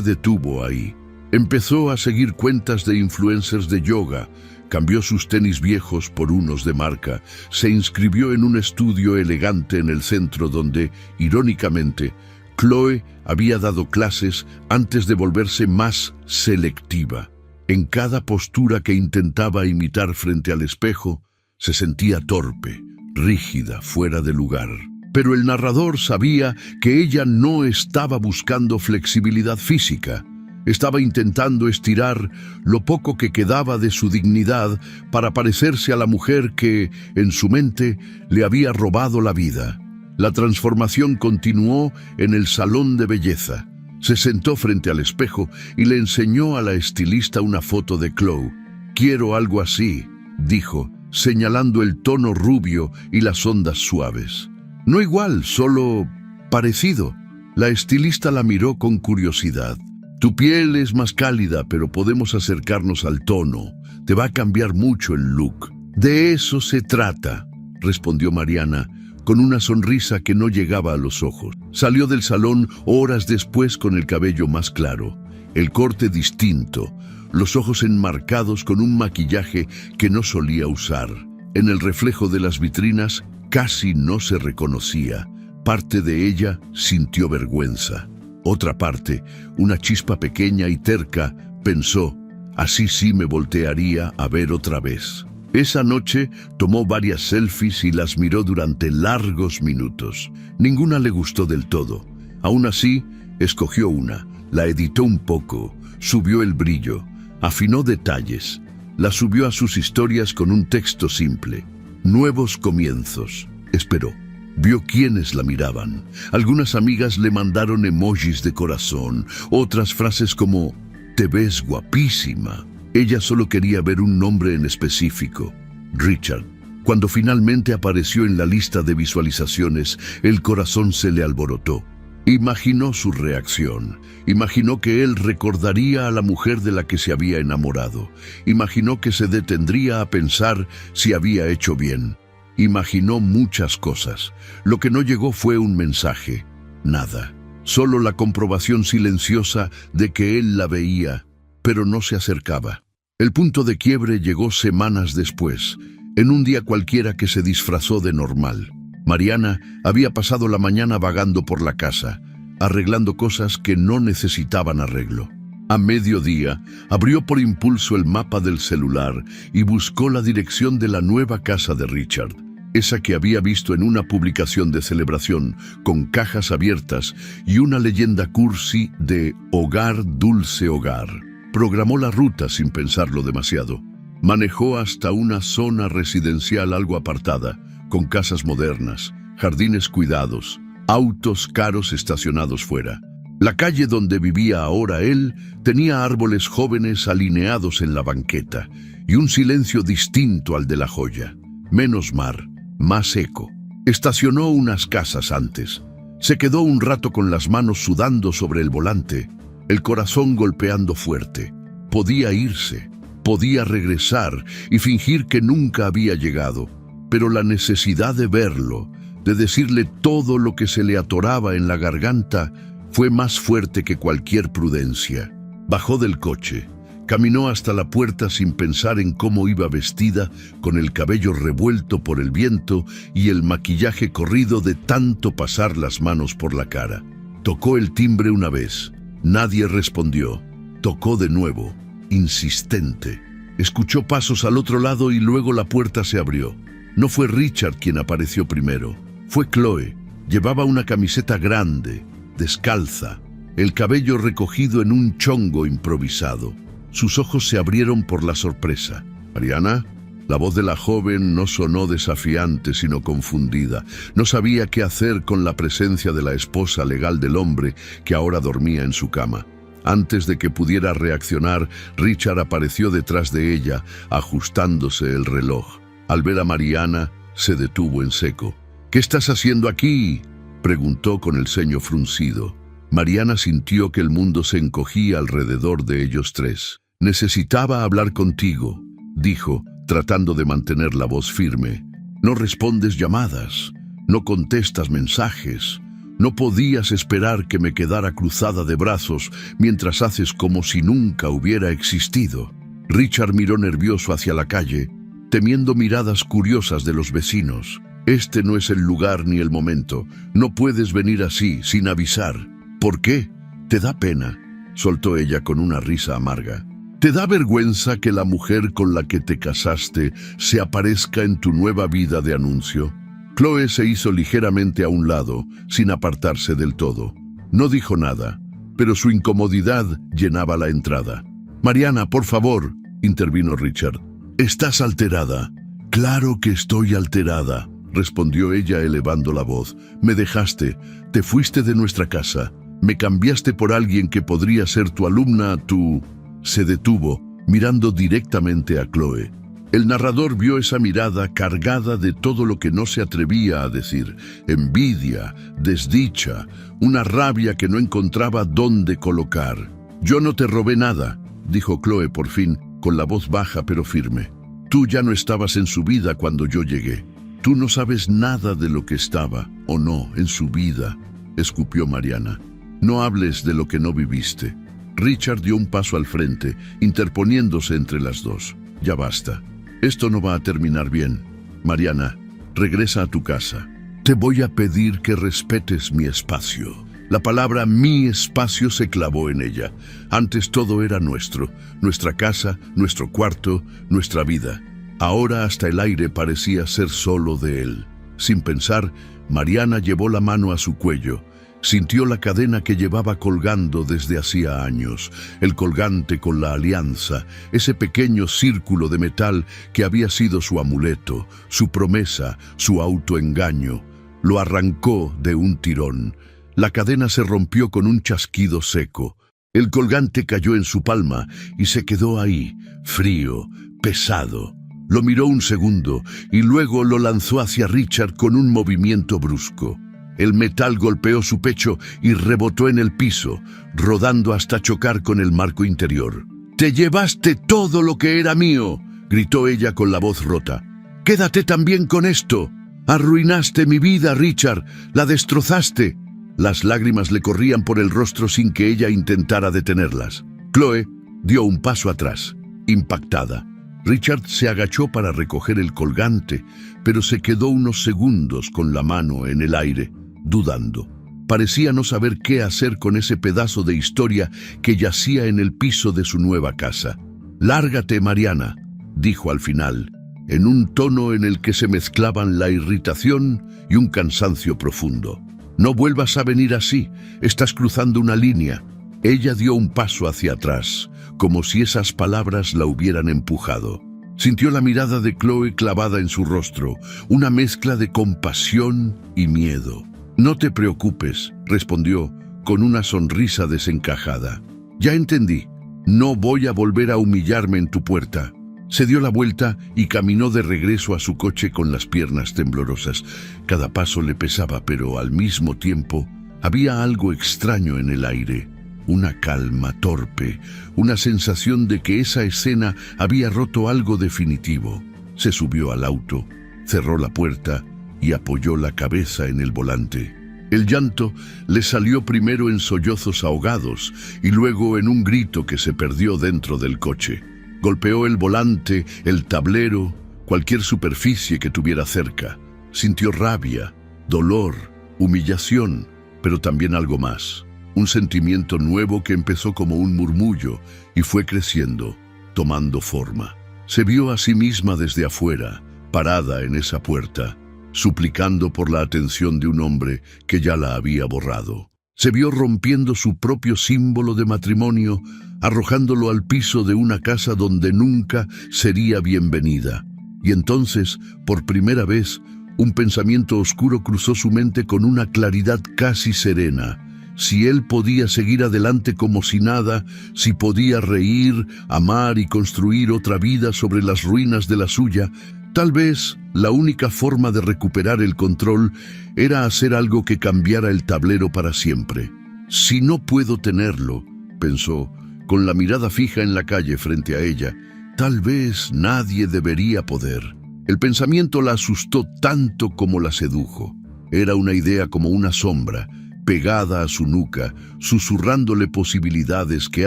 detuvo ahí. Empezó a seguir cuentas de influencers de yoga, cambió sus tenis viejos por unos de marca, se inscribió en un estudio elegante en el centro donde, irónicamente, Chloe había dado clases antes de volverse más selectiva. En cada postura que intentaba imitar frente al espejo, se sentía torpe, rígida, fuera de lugar. Pero el narrador sabía que ella no estaba buscando flexibilidad física. Estaba intentando estirar lo poco que quedaba de su dignidad para parecerse a la mujer que, en su mente, le había robado la vida. La transformación continuó en el salón de belleza. Se sentó frente al espejo y le enseñó a la estilista una foto de Chloe. «Quiero algo así», dijo, señalando el tono rubio y las ondas suaves. «No igual, solo parecido». La estilista la miró con curiosidad. «Tu piel es más cálida, pero podemos acercarnos al tono. Te va a cambiar mucho el look». «De eso se trata», respondió Mariana, con una sonrisa que no llegaba a los ojos. Salió del salón horas después con el cabello más claro, el corte distinto, los ojos enmarcados con un maquillaje que no solía usar. En el reflejo de las vitrinas casi no se reconocía. Parte de ella sintió vergüenza. Otra parte, una chispa pequeña y terca, pensó, así sí me voltearía a ver otra vez. Esa noche tomó varias selfies y las miró durante largos minutos. Ninguna le gustó del todo. Aún así, escogió una, la editó un poco, subió el brillo, afinó detalles, la subió a sus historias con un texto simple. Nuevos comienzos. Esperó. Vio quiénes la miraban. Algunas amigas le mandaron emojis de corazón, otras frases como «Te ves guapísima». Ella solo quería ver un nombre en específico, Richard. Cuando finalmente apareció en la lista de visualizaciones, el corazón se le alborotó. Imaginó su reacción. Imaginó que él recordaría a la mujer de la que se había enamorado. Imaginó que se detendría a pensar si había hecho bien. Imaginó muchas cosas. Lo que no llegó fue un mensaje. Nada. Solo la comprobación silenciosa de que él la veía, pero no se acercaba. El punto de quiebre llegó semanas después, en un día cualquiera que se disfrazó de normal. Mariana había pasado la mañana vagando por la casa, arreglando cosas que no necesitaban arreglo. A mediodía, abrió por impulso el mapa del celular y buscó la dirección de la nueva casa de Richard, esa que había visto en una publicación de celebración con cajas abiertas y una leyenda cursi de «Hogar, dulce hogar». Programó la ruta sin pensarlo demasiado. Manejó hasta una zona residencial algo apartada, con casas modernas, jardines cuidados, autos caros estacionados fuera. La calle donde vivía ahora él tenía árboles jóvenes alineados en la banqueta y un silencio distinto al de La Joya. Menos mar, más eco. Estacionó unas casas antes. Se quedó un rato con las manos sudando sobre el volante, el corazón golpeando fuerte. Podía irse, podía regresar y fingir que nunca había llegado, pero la necesidad de verlo, de decirle todo lo que se le atoraba en la garganta, fue más fuerte que cualquier prudencia. Bajó del coche, caminó hasta la puerta sin pensar en cómo iba vestida, con el cabello revuelto por el viento y el maquillaje corrido de tanto pasar las manos por la cara. Tocó el timbre una vez. Nadie respondió. Tocó de nuevo, insistente. Escuchó pasos al otro lado y luego la puerta se abrió. No fue Richard quien apareció primero. Fue Chloe. Llevaba una camiseta grande, descalza, el cabello recogido en un chongo improvisado. Sus ojos se abrieron por la sorpresa. «¿Mariana?» La voz de la joven no sonó desafiante, sino confundida. No sabía qué hacer con la presencia de la esposa legal del hombre que ahora dormía en su cama. Antes de que pudiera reaccionar, Richard apareció detrás de ella, ajustándose el reloj. Al ver a Mariana, se detuvo en seco. «¿Qué estás haciendo aquí?», preguntó con el ceño fruncido. Mariana sintió que el mundo se encogía alrededor de ellos tres. «Necesitaba hablar contigo», dijo, tratando de mantener la voz firme. «No respondes llamadas, no contestas mensajes. No podías esperar que me quedara cruzada de brazos mientras haces como si nunca hubiera existido». Richard miró nervioso hacia la calle, temiendo miradas curiosas de los vecinos. «Este no es el lugar ni el momento. No puedes venir así, sin avisar». «¿Por qué? ¿Te da pena?», soltó ella con una risa amarga. ¿Te da vergüenza que la mujer con la que te casaste se aparezca en tu nueva vida de anuncio? Chloe se hizo ligeramente a un lado, sin apartarse del todo. No dijo nada, pero su incomodidad llenaba la entrada. «Mariana, por favor», intervino Richard. «Estás alterada». «Claro que estoy alterada», respondió ella elevando la voz. Me dejaste, te fuiste de nuestra casa, me cambiaste por alguien que podría ser tu alumna, tu... Se detuvo, mirando directamente a Chloe. El narrador vio esa mirada cargada de todo lo que no se atrevía a decir: envidia, desdicha, una rabia que no encontraba dónde colocar. Yo no te robé nada, dijo Chloe por fin, con la voz baja pero firme. Tú ya no estabas en su vida cuando yo llegué. Tú no sabes nada de lo que estaba, o no, en su vida, escupió Mariana. No hables de lo que no viviste. Richard dio un paso al frente, interponiéndose entre las dos. Ya basta. Esto no va a terminar bien. Mariana, regresa a tu casa. Te voy a pedir que respetes mi espacio. La palabra mi espacio se clavó en ella. Antes todo era nuestro, nuestra casa, nuestro cuarto, nuestra vida. Ahora hasta el aire parecía ser solo de él. Sin pensar, Mariana llevó la mano a su cuello. Sintió la cadena que llevaba colgando desde hacía años, el colgante con la alianza, ese pequeño círculo de metal que había sido su amuleto, su promesa, su autoengaño. Lo arrancó de un tirón. La cadena se rompió con un chasquido seco. El colgante cayó en su palma y se quedó ahí, frío, pesado. Lo miró un segundo y luego lo lanzó hacia Richard con un movimiento brusco. El metal golpeó su pecho y rebotó en el piso, rodando hasta chocar con el marco interior. «¡Te llevaste todo lo que era mío!», gritó ella con la voz rota. «¡Quédate también con esto! Arruinaste mi vida, Richard, la destrozaste». Las lágrimas le corrían por el rostro sin que ella intentara detenerlas. Chloe dio un paso atrás, impactada. Richard se agachó para recoger el colgante, pero se quedó unos segundos con la mano en el aire, dudando. Parecía no saber qué hacer con ese pedazo de historia que yacía en el piso de su nueva casa. «Lárgate, Mariana», dijo al final, en un tono en el que se mezclaban la irritación y un cansancio profundo. «No vuelvas a venir así, estás cruzando una línea». Ella dio un paso hacia atrás, como si esas palabras la hubieran empujado. Sintió la mirada de Chloe clavada en su rostro, una mezcla de compasión y miedo. «No te preocupes», respondió, con una sonrisa desencajada. «Ya entendí. No voy a volver a humillarme en tu puerta». Se dio la vuelta y caminó de regreso a su coche con las piernas temblorosas. Cada paso le pesaba, pero al mismo tiempo había algo extraño en el aire. Una calma torpe, una sensación de que esa escena había roto algo definitivo. Se subió al auto, cerró la puerta y apoyó la cabeza en el volante. El llanto le salió primero en sollozos ahogados y luego en un grito que se perdió dentro del coche. Golpeó el volante, el tablero, cualquier superficie que tuviera cerca. Sintió rabia, dolor, humillación, pero también algo más. Un sentimiento nuevo que empezó como un murmullo y fue creciendo, tomando forma. Se vio a sí misma desde afuera, parada en esa puerta, suplicando por la atención de un hombre que ya la había borrado. Se vio rompiendo su propio símbolo de matrimonio, arrojándolo al piso de una casa donde nunca sería bienvenida. Y entonces, por primera vez, un pensamiento oscuro cruzó su mente con una claridad casi serena. Si él podía seguir adelante como si nada, si podía reír, amar y construir otra vida sobre las ruinas de la suya, tal vez la única forma de recuperar el control era hacer algo que cambiara el tablero para siempre. «Si no puedo tenerlo», pensó, con la mirada fija en la calle frente a ella, «tal vez nadie debería poder». El pensamiento la asustó tanto como la sedujo. Era una idea como una sombra, pegada a su nuca, susurrándole posibilidades que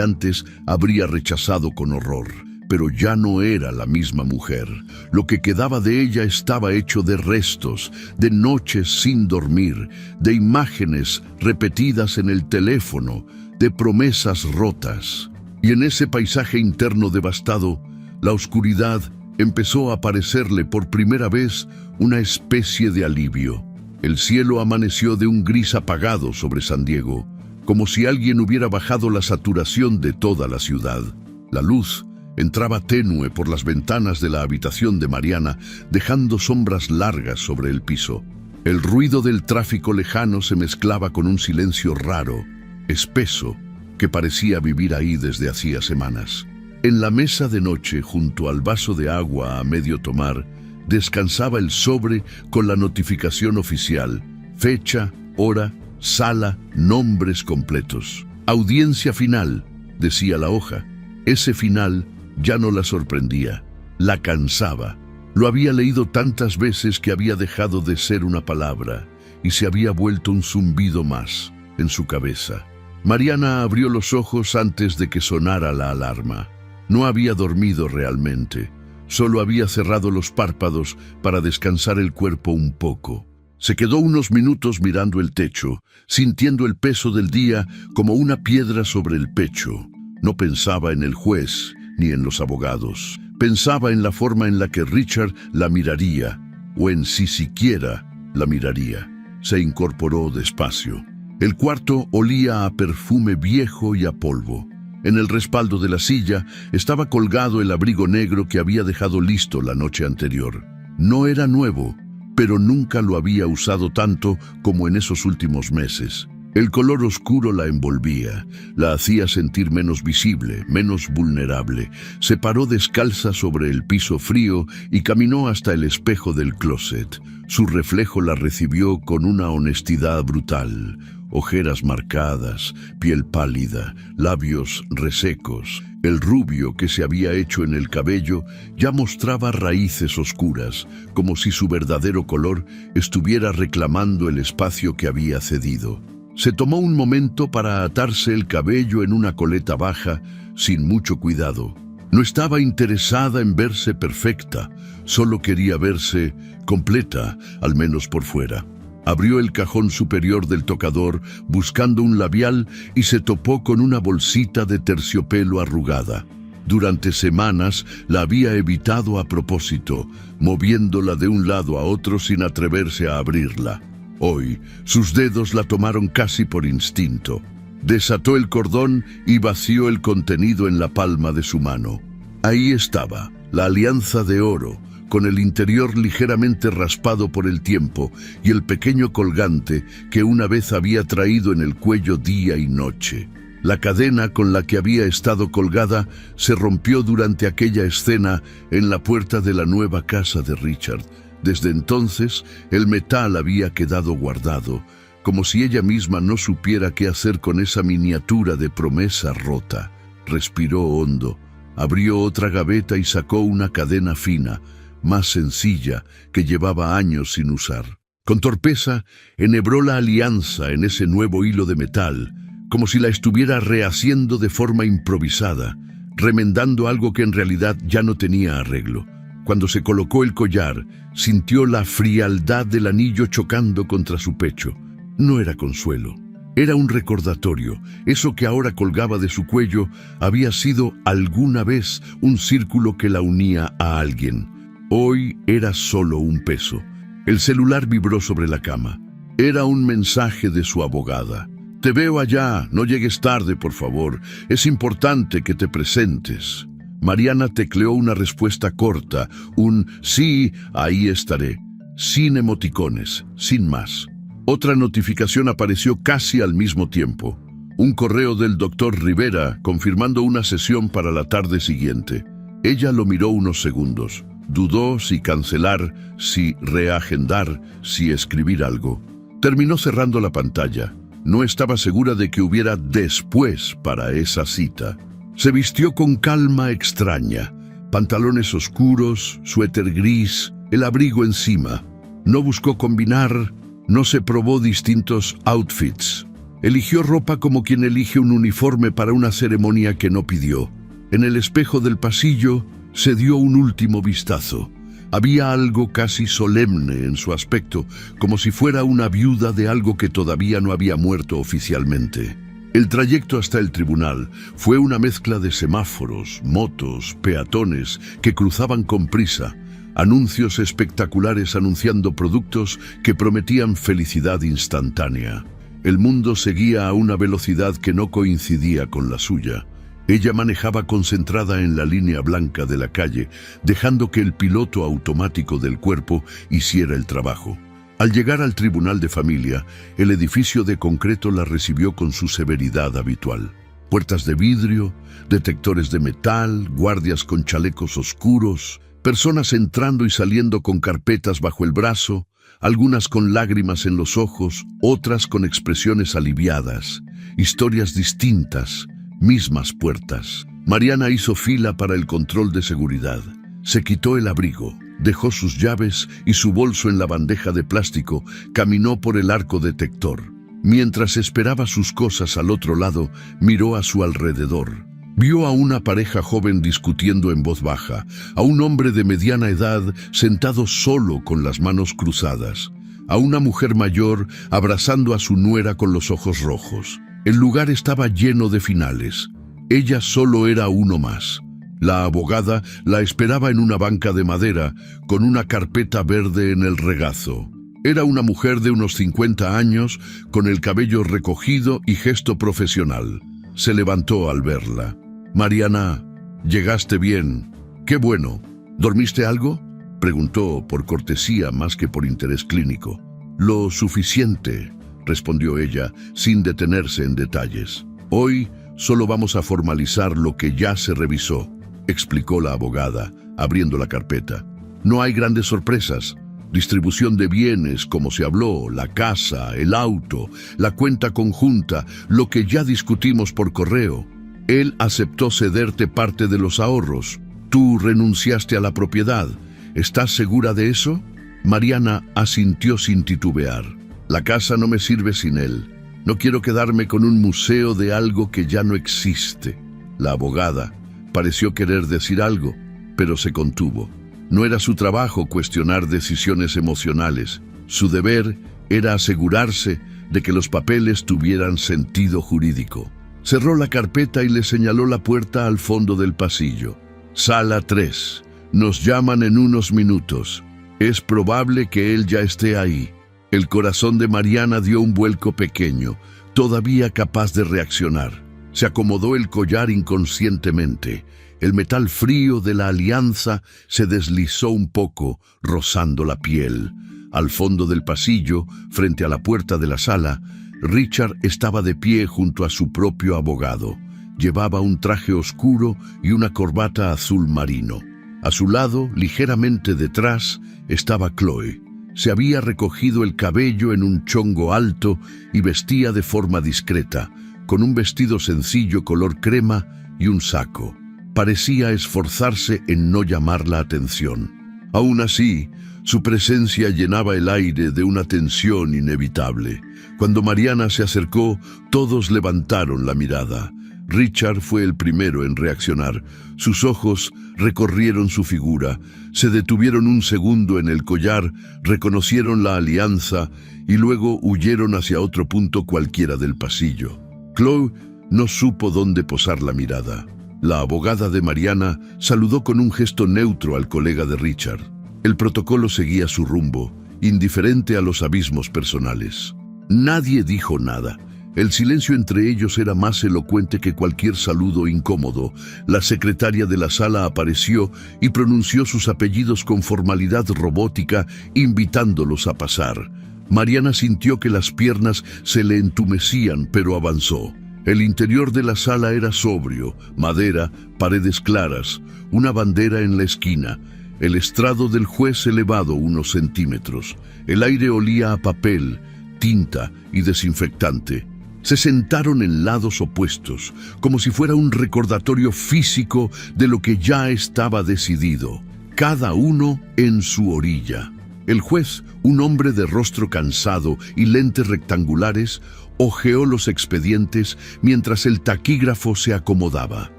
antes habría rechazado con horror. Pero ya no era la misma mujer. Lo que quedaba de ella estaba hecho de restos, de noches sin dormir, de imágenes repetidas en el teléfono, de promesas rotas. Y en ese paisaje interno devastado, la oscuridad empezó a parecerle por primera vez una especie de alivio. El cielo amaneció de un gris apagado sobre San Diego, como si alguien hubiera bajado la saturación de toda la ciudad. La luz entraba tenue por las ventanas de la habitación de Mariana, dejando sombras largas sobre el piso. El ruido del tráfico lejano se mezclaba con un silencio raro, espeso, que parecía vivir ahí desde hacía semanas. En la mesa de noche, junto al vaso de agua a medio tomar, descansaba el sobre con la notificación oficial: fecha, hora, sala, nombres completos. Audiencia final, decía la hoja. Ese final ya no la sorprendía, la cansaba. Lo había leído tantas veces que había dejado de ser una palabra y se había vuelto un zumbido más en su cabeza. Mariana abrió los ojos antes de que sonara la alarma. No había dormido realmente, solo había cerrado los párpados para descansar el cuerpo un poco. Se quedó unos minutos mirando el techo, sintiendo el peso del día como una piedra sobre el pecho. No pensaba en el juez ni en los abogados. Pensaba en la forma en la que Richard la miraría, o en si siquiera la miraría. Se incorporó despacio. El cuarto olía a perfume viejo y a polvo. En el respaldo de la silla estaba colgado el abrigo negro que había dejado listo la noche anterior. No era nuevo, pero nunca lo había usado tanto como en esos últimos meses. El color oscuro la envolvía, la hacía sentir menos visible, menos vulnerable. Se paró descalza sobre el piso frío y caminó hasta el espejo del closet. Su reflejo la recibió con una honestidad brutal. Ojeras marcadas, piel pálida, labios resecos. El rubio que se había hecho en el cabello ya mostraba raíces oscuras, como si su verdadero color estuviera reclamando el espacio que había cedido. Se tomó un momento para atarse el cabello en una coleta baja, sin mucho cuidado. No estaba interesada en verse perfecta, solo quería verse completa, al menos por fuera. Abrió el cajón superior del tocador buscando un labial y se topó con una bolsita de terciopelo arrugada. Durante semanas la había evitado a propósito, moviéndola de un lado a otro sin atreverse a abrirla. Hoy, sus dedos la tomaron casi por instinto. Desató el cordón y vació el contenido en la palma de su mano. Ahí estaba, la alianza de oro, con el interior ligeramente raspado por el tiempo y el pequeño colgante que una vez había traído en el cuello día y noche. La cadena con la que había estado colgada se rompió durante aquella escena en la puerta de la nueva casa de Richard. Desde entonces, el metal había quedado guardado, como si ella misma no supiera qué hacer con esa miniatura de promesa rota. Respiró hondo, abrió otra gaveta y sacó una cadena fina, más sencilla, que llevaba años sin usar. Con torpeza, enhebró la alianza en ese nuevo hilo de metal, como si la estuviera rehaciendo de forma improvisada, remendando algo que en realidad ya no tenía arreglo. Cuando se colocó el collar, sintió la frialdad del anillo chocando contra su pecho. No era consuelo, era un recordatorio. Eso que ahora colgaba de su cuello había sido alguna vez un círculo que la unía a alguien. Hoy era solo un peso. El celular vibró sobre la cama. Era un mensaje de su abogada. «Te veo allá, no llegues tarde, por favor. Es importante que te presentes». Mariana tecleó una respuesta corta, un «sí, ahí estaré», sin emoticones, sin más. Otra notificación apareció casi al mismo tiempo. Un correo del doctor Rivera confirmando una sesión para la tarde siguiente. Ella lo miró unos segundos. Dudó si cancelar, si reagendar, si escribir algo. Terminó cerrando la pantalla. No estaba segura de que hubiera después para esa cita. Se vistió con calma extraña. Pantalones oscuros, suéter gris, el abrigo encima. No buscó combinar, no se probó distintos outfits. Eligió ropa como quien elige un uniforme para una ceremonia que no pidió. En el espejo del pasillo se dio un último vistazo. Había algo casi solemne en su aspecto, como si fuera una viuda de algo que todavía no había muerto oficialmente. El trayecto hasta el tribunal fue una mezcla de semáforos, motos, peatones que cruzaban con prisa, anuncios espectaculares anunciando productos que prometían felicidad instantánea. El mundo seguía a una velocidad que no coincidía con la suya. Ella manejaba concentrada en la línea blanca de la calle, dejando que el piloto automático del cuerpo hiciera el trabajo. Al llegar al tribunal de familia, el edificio de concreto la recibió con su severidad habitual. Puertas de vidrio, detectores de metal, guardias con chalecos oscuros, personas entrando y saliendo con carpetas bajo el brazo, algunas con lágrimas en los ojos, otras con expresiones aliviadas, historias distintas, mismas puertas. Mariana hizo fila para el control de seguridad. Se quitó el abrigo, dejó sus llaves y su bolso en la bandeja de plástico, caminó por el arco detector. Mientras esperaba sus cosas al otro lado, miró a su alrededor. Vio a una pareja joven discutiendo en voz baja, a un hombre de mediana edad sentado solo con las manos cruzadas, a una mujer mayor abrazando a su nuera con los ojos rojos. El lugar estaba lleno de finales. Ella solo era uno más. La abogada la esperaba en una banca de madera, con una carpeta verde en el regazo. Era una mujer de unos 50 años, con el cabello recogido y gesto profesional. Se levantó al verla. «Mariana, llegaste bien. ¡Qué bueno! ¿Dormiste algo?», preguntó por cortesía más que por interés clínico. «Lo suficiente», respondió ella, sin detenerse en detalles. «Hoy solo vamos a formalizar lo que ya se revisó», explicó la abogada, abriendo la carpeta. «No hay grandes sorpresas. Distribución de bienes, como se habló, la casa, el auto, la cuenta conjunta, lo que ya discutimos por correo. Él aceptó cederte parte de los ahorros. Tú renunciaste a la propiedad. ¿Estás segura de eso?». Mariana asintió sin titubear. «La casa no me sirve sin él. No quiero quedarme con un museo de algo que ya no existe». La abogada pareció querer decir algo, pero se contuvo. No era su trabajo cuestionar decisiones emocionales. Su deber era asegurarse de que los papeles tuvieran sentido jurídico. Cerró la carpeta y le señaló la puerta al fondo del pasillo. «Sala 3. Nos llaman en unos minutos. Es probable que él ya esté ahí». El corazón de Mariana dio un vuelco pequeño, todavía capaz de reaccionar. Se acomodó el collar inconscientemente. El metal frío de la alianza se deslizó un poco, rozando la piel. Al fondo del pasillo, frente a la puerta de la sala, Richard estaba de pie junto a su propio abogado. Llevaba un traje oscuro y una corbata azul marino. A su lado, ligeramente detrás, estaba Chloe. Se había recogido el cabello en un chongo alto y vestía de forma discreta, con un vestido sencillo color crema y un saco. Parecía esforzarse en no llamar la atención. Aún así, su presencia llenaba el aire de una tensión inevitable. Cuando Mariana se acercó, todos levantaron la mirada. Richard fue el primero en reaccionar. Sus ojos recorrieron su figura, se detuvieron un segundo en el collar, reconocieron la alianza y luego huyeron hacia otro punto cualquiera del pasillo. Chloe no supo dónde posar la mirada. La abogada de Mariana saludó con un gesto neutro al colega de Richard. El protocolo seguía su rumbo, indiferente a los abismos personales. Nadie dijo nada. El silencio entre ellos era más elocuente que cualquier saludo incómodo. La secretaria de la sala apareció y pronunció sus apellidos con formalidad robótica, invitándolos a pasar. Mariana sintió que las piernas se le entumecían, pero avanzó. El interior de la sala era sobrio, madera, paredes claras, una bandera en la esquina, el estrado del juez elevado unos centímetros. El aire olía a papel, tinta y desinfectante. Se sentaron en lados opuestos, como si fuera un recordatorio físico de lo que ya estaba decidido, cada uno en su orilla. El juez, un hombre de rostro cansado y lentes rectangulares, hojeó los expedientes mientras el taquígrafo se acomodaba.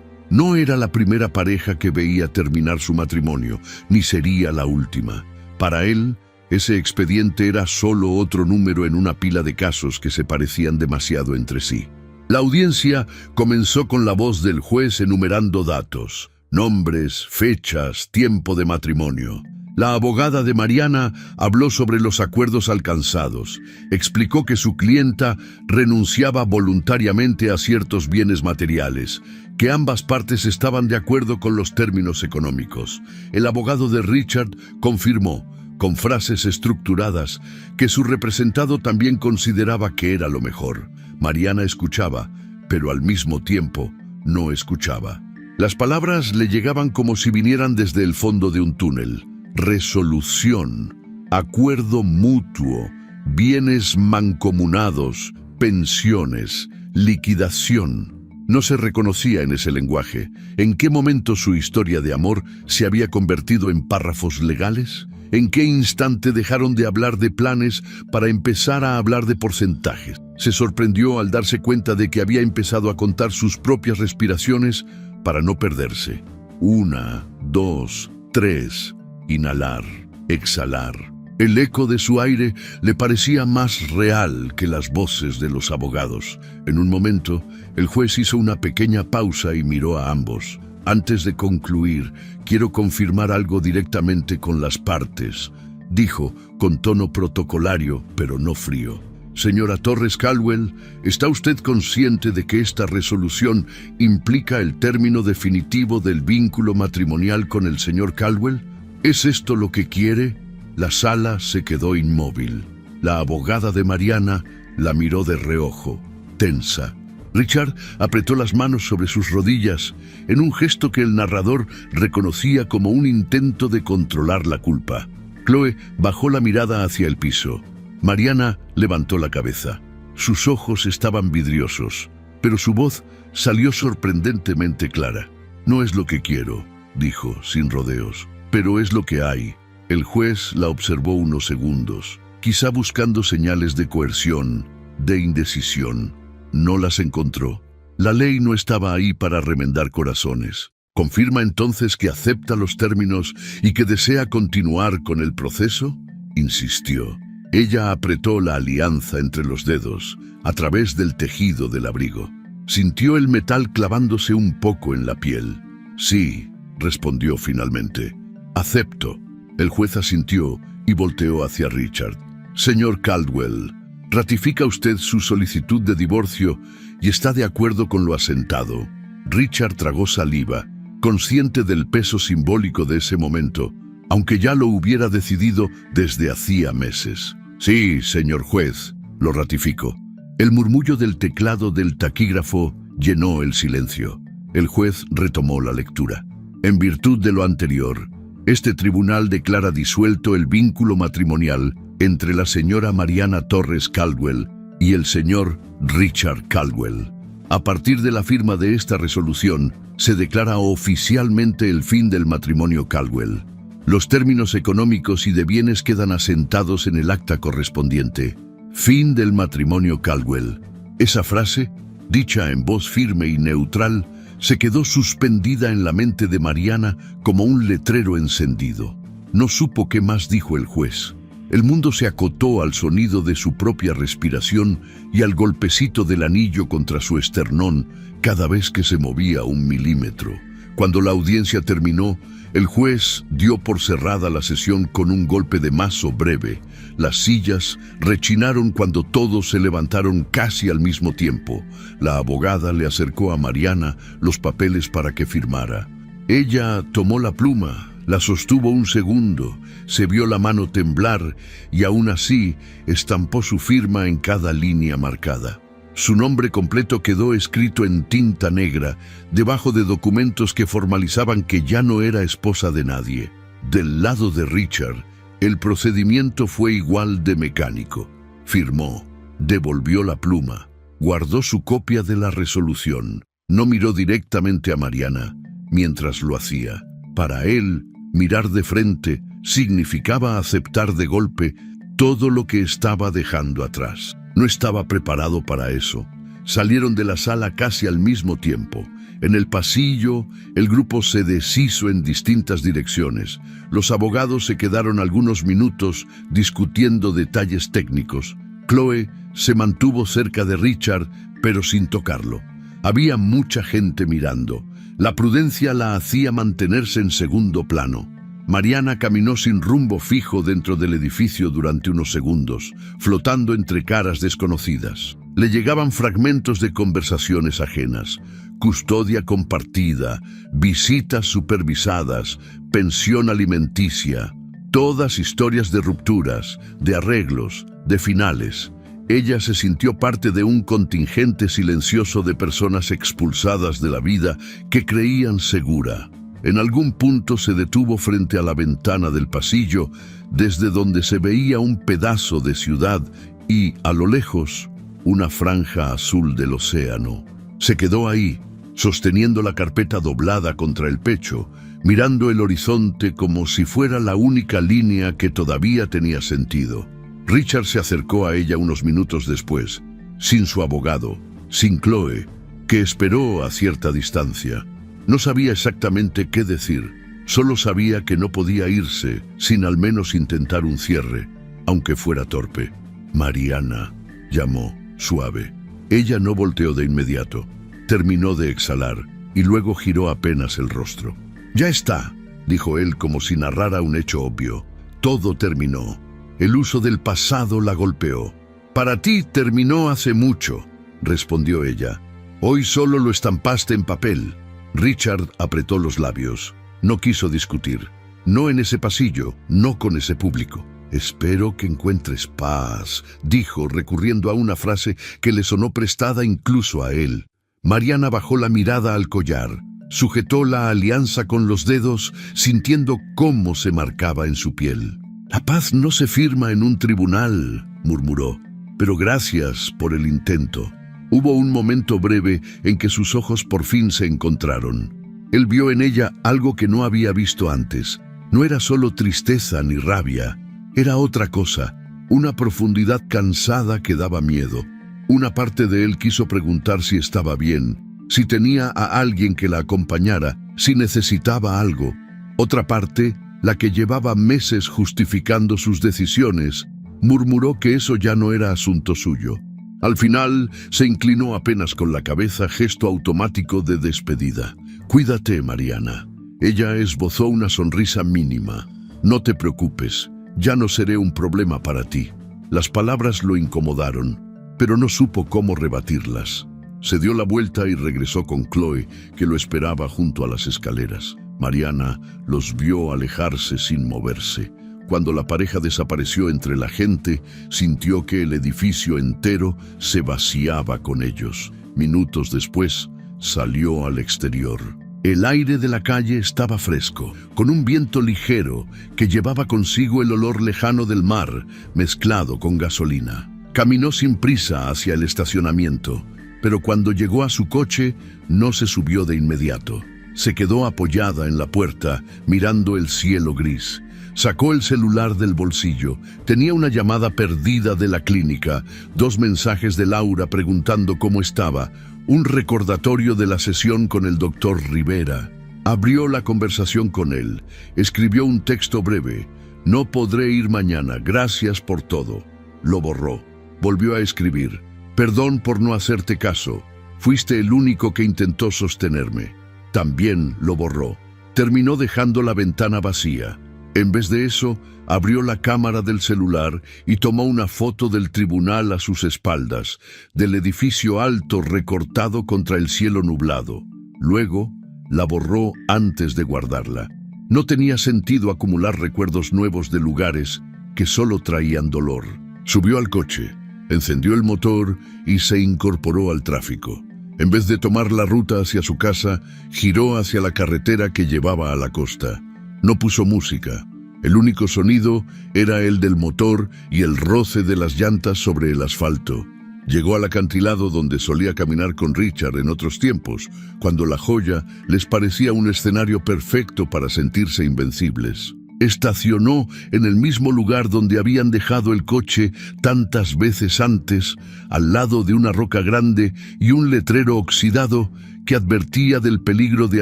No era la primera pareja que veía terminar su matrimonio, ni sería la última. Para él, ese expediente era solo otro número en una pila de casos que se parecían demasiado entre sí. La audiencia comenzó con la voz del juez enumerando datos, nombres, fechas, tiempo de matrimonio. La abogada de Mariana habló sobre los acuerdos alcanzados. Explicó que su clienta renunciaba voluntariamente a ciertos bienes materiales, que ambas partes estaban de acuerdo con los términos económicos. El abogado de Richard confirmó, con frases estructuradas, que su representado también consideraba que era lo mejor. Mariana escuchaba, pero al mismo tiempo no escuchaba. Las palabras le llegaban como si vinieran desde el fondo de un túnel. Resolución, acuerdo mutuo, bienes mancomunados, pensiones, liquidación. No se reconocía en ese lenguaje. ¿En qué momento su historia de amor se había convertido en párrafos legales? ¿En qué instante dejaron de hablar de planes para empezar a hablar de porcentajes? Se sorprendió al darse cuenta de que había empezado a contar sus propias respiraciones para no perderse. 1, 2, 3. Inhalar, exhalar. El eco de su aire le parecía más real que las voces de los abogados. En un momento, el juez hizo una pequeña pausa y miró a ambos. Antes de concluir, quiero confirmar algo directamente con las partes, dijo con tono protocolario, pero no frío. Señora Torres Caldwell, ¿está usted consciente de que esta resolución implica el término definitivo del vínculo matrimonial con el señor Caldwell? ¿Es esto lo que quiere? La sala se quedó inmóvil. La abogada de Mariana la miró de reojo, tensa. Richard apretó las manos sobre sus rodillas en un gesto que el narrador reconocía como un intento de controlar la culpa. Chloe bajó la mirada hacia el piso. Mariana levantó la cabeza. Sus ojos estaban vidriosos, pero su voz salió sorprendentemente clara. No es lo que quiero, dijo sin rodeos, pero es lo que hay. El juez la observó unos segundos, quizá buscando señales de coerción, de indecisión. No las encontró. La ley no estaba ahí para remendar corazones. ¿Confirma entonces que acepta los términos y que desea continuar con el proceso? Insistió. Ella apretó la alianza entre los dedos, a través del tejido del abrigo. Sintió el metal clavándose un poco en la piel. Sí, respondió finalmente. Acepto. El juez asintió y volteó hacia Richard. Señor Caldwell, ¿ratifica usted su solicitud de divorcio y está de acuerdo con lo asentado? Richard tragó saliva, consciente del peso simbólico de ese momento, aunque ya lo hubiera decidido desde hacía meses. Sí, señor juez, lo ratifico. El murmullo del teclado del taquígrafo llenó el silencio. El juez retomó la lectura. En virtud de lo anterior, este tribunal declara disuelto el vínculo matrimonial entre la señora Mariana Torres Caldwell y el señor Richard Caldwell. A partir de la firma de esta resolución, se declara oficialmente el fin del matrimonio Caldwell. Los términos económicos y de bienes quedan asentados en el acta correspondiente. Fin del matrimonio Caldwell. Esa frase, dicha en voz firme y neutral, se quedó suspendida en la mente de Mariana como un letrero encendido. No supo qué más dijo el juez. El mundo se acotó al sonido de su propia respiración y al golpecito del anillo contra su esternón cada vez que se movía 1 milímetro. Cuando la audiencia terminó, el juez dio por cerrada la sesión con un golpe de mazo breve. Las sillas rechinaron cuando todos se levantaron casi al mismo tiempo. La abogada le acercó a Mariana los papeles para que firmara. Ella tomó la pluma, la sostuvo un segundo, se vio la mano temblar y aún así estampó su firma en cada línea marcada. Su nombre completo quedó escrito en tinta negra, debajo de documentos que formalizaban que ya no era esposa de nadie. Del lado de Richard, el procedimiento fue igual de mecánico. Firmó, devolvió la pluma, guardó su copia de la resolución. No miró directamente a Mariana mientras lo hacía. Para él, mirar de frente significaba aceptar de golpe todo lo que estaba dejando atrás. No estaba preparado para eso. Salieron de la sala casi al mismo tiempo. En el pasillo, el grupo se deshizo en distintas direcciones. Los abogados se quedaron algunos minutos discutiendo detalles técnicos. Chloe se mantuvo cerca de Richard, pero sin tocarlo. Había mucha gente mirando. La prudencia la hacía mantenerse en segundo plano. Mariana caminó sin rumbo fijo dentro del edificio durante unos segundos, flotando entre caras desconocidas. Le llegaban fragmentos de conversaciones ajenas, custodia compartida, visitas supervisadas, pensión alimenticia, todas historias de rupturas, de arreglos, de finales. Ella se sintió parte de un contingente silencioso de personas expulsadas de la vida que creían segura. En algún punto se detuvo frente a la ventana del pasillo, desde donde se veía un pedazo de ciudad y, a lo lejos, una franja azul del océano. Se quedó ahí, sosteniendo la carpeta doblada contra el pecho, mirando el horizonte como si fuera la única línea que todavía tenía sentido. Richard se acercó a ella unos minutos después, sin su abogado, sin Chloe, que esperó a cierta distancia. No sabía exactamente qué decir, solo sabía que no podía irse sin al menos intentar un cierre, aunque fuera torpe. «Mariana», llamó, suave. Ella no volteó de inmediato. Terminó de exhalar y luego giró apenas el rostro. «Ya está», dijo él como si narrara un hecho obvio. «Todo terminó. El uso del pasado la golpeó». «Para ti terminó hace mucho», respondió ella. «Hoy solo lo estampaste en papel». Richard apretó los labios. No quiso discutir. No en ese pasillo, no con ese público. «Espero que encuentres paz», dijo, recurriendo a una frase que le sonó prestada incluso a él. Mariana bajó la mirada al collar, sujetó la alianza con los dedos, sintiendo cómo se marcaba en su piel. «La paz no se firma en un tribunal», murmuró, «pero gracias por el intento». Hubo un momento breve en que sus ojos por fin se encontraron. Él vio en ella algo que no había visto antes. No era solo tristeza ni rabia, era otra cosa, una profundidad cansada que daba miedo. Una parte de él quiso preguntar si estaba bien, si tenía a alguien que la acompañara, si necesitaba algo. Otra parte, la que llevaba meses justificando sus decisiones, murmuró que eso ya no era asunto suyo. Al final, se inclinó apenas con la cabeza, gesto automático de despedida. «Cuídate, Mariana». Ella esbozó una sonrisa mínima. «No te preocupes, ya no seré un problema para ti». Las palabras lo incomodaron, pero no supo cómo rebatirlas. Se dio la vuelta y regresó con Chloe, que lo esperaba junto a las escaleras. Mariana los vio alejarse sin moverse. Cuando la pareja desapareció entre la gente, sintió que el edificio entero se vaciaba con ellos. Minutos después, salió al exterior. El aire de la calle estaba fresco, con un viento ligero que llevaba consigo el olor lejano del mar, mezclado con gasolina. Caminó sin prisa hacia el estacionamiento, pero cuando llegó a su coche, no se subió de inmediato. Se quedó apoyada en la puerta, mirando el cielo gris. Sacó el celular del bolsillo. Tenía una llamada perdida de la clínica, 2 mensajes de Laura preguntando cómo estaba, un recordatorio de la sesión con el doctor Rivera. Abrió la conversación con él. Escribió un texto breve. «No podré ir mañana, gracias por todo». Lo borró. Volvió a escribir. «Perdón por no hacerte caso. Fuiste el único que intentó sostenerme». También lo borró. Terminó dejando la ventana vacía. En vez de eso, abrió la cámara del celular y tomó una foto del tribunal a sus espaldas, del edificio alto recortado contra el cielo nublado. Luego, la borró antes de guardarla. No tenía sentido acumular recuerdos nuevos de lugares que solo traían dolor. Subió al coche, encendió el motor y se incorporó al tráfico. En vez de tomar la ruta hacia su casa, giró hacia la carretera que llevaba a la costa. No puso música. El único sonido era el del motor y el roce de las llantas sobre el asfalto. Llegó al acantilado donde solía caminar con Richard en otros tiempos, cuando La Joya les parecía un escenario perfecto para sentirse invencibles. Estacionó en el mismo lugar donde habían dejado el coche tantas veces antes, al lado de una roca grande y un letrero oxidado que advertía del peligro de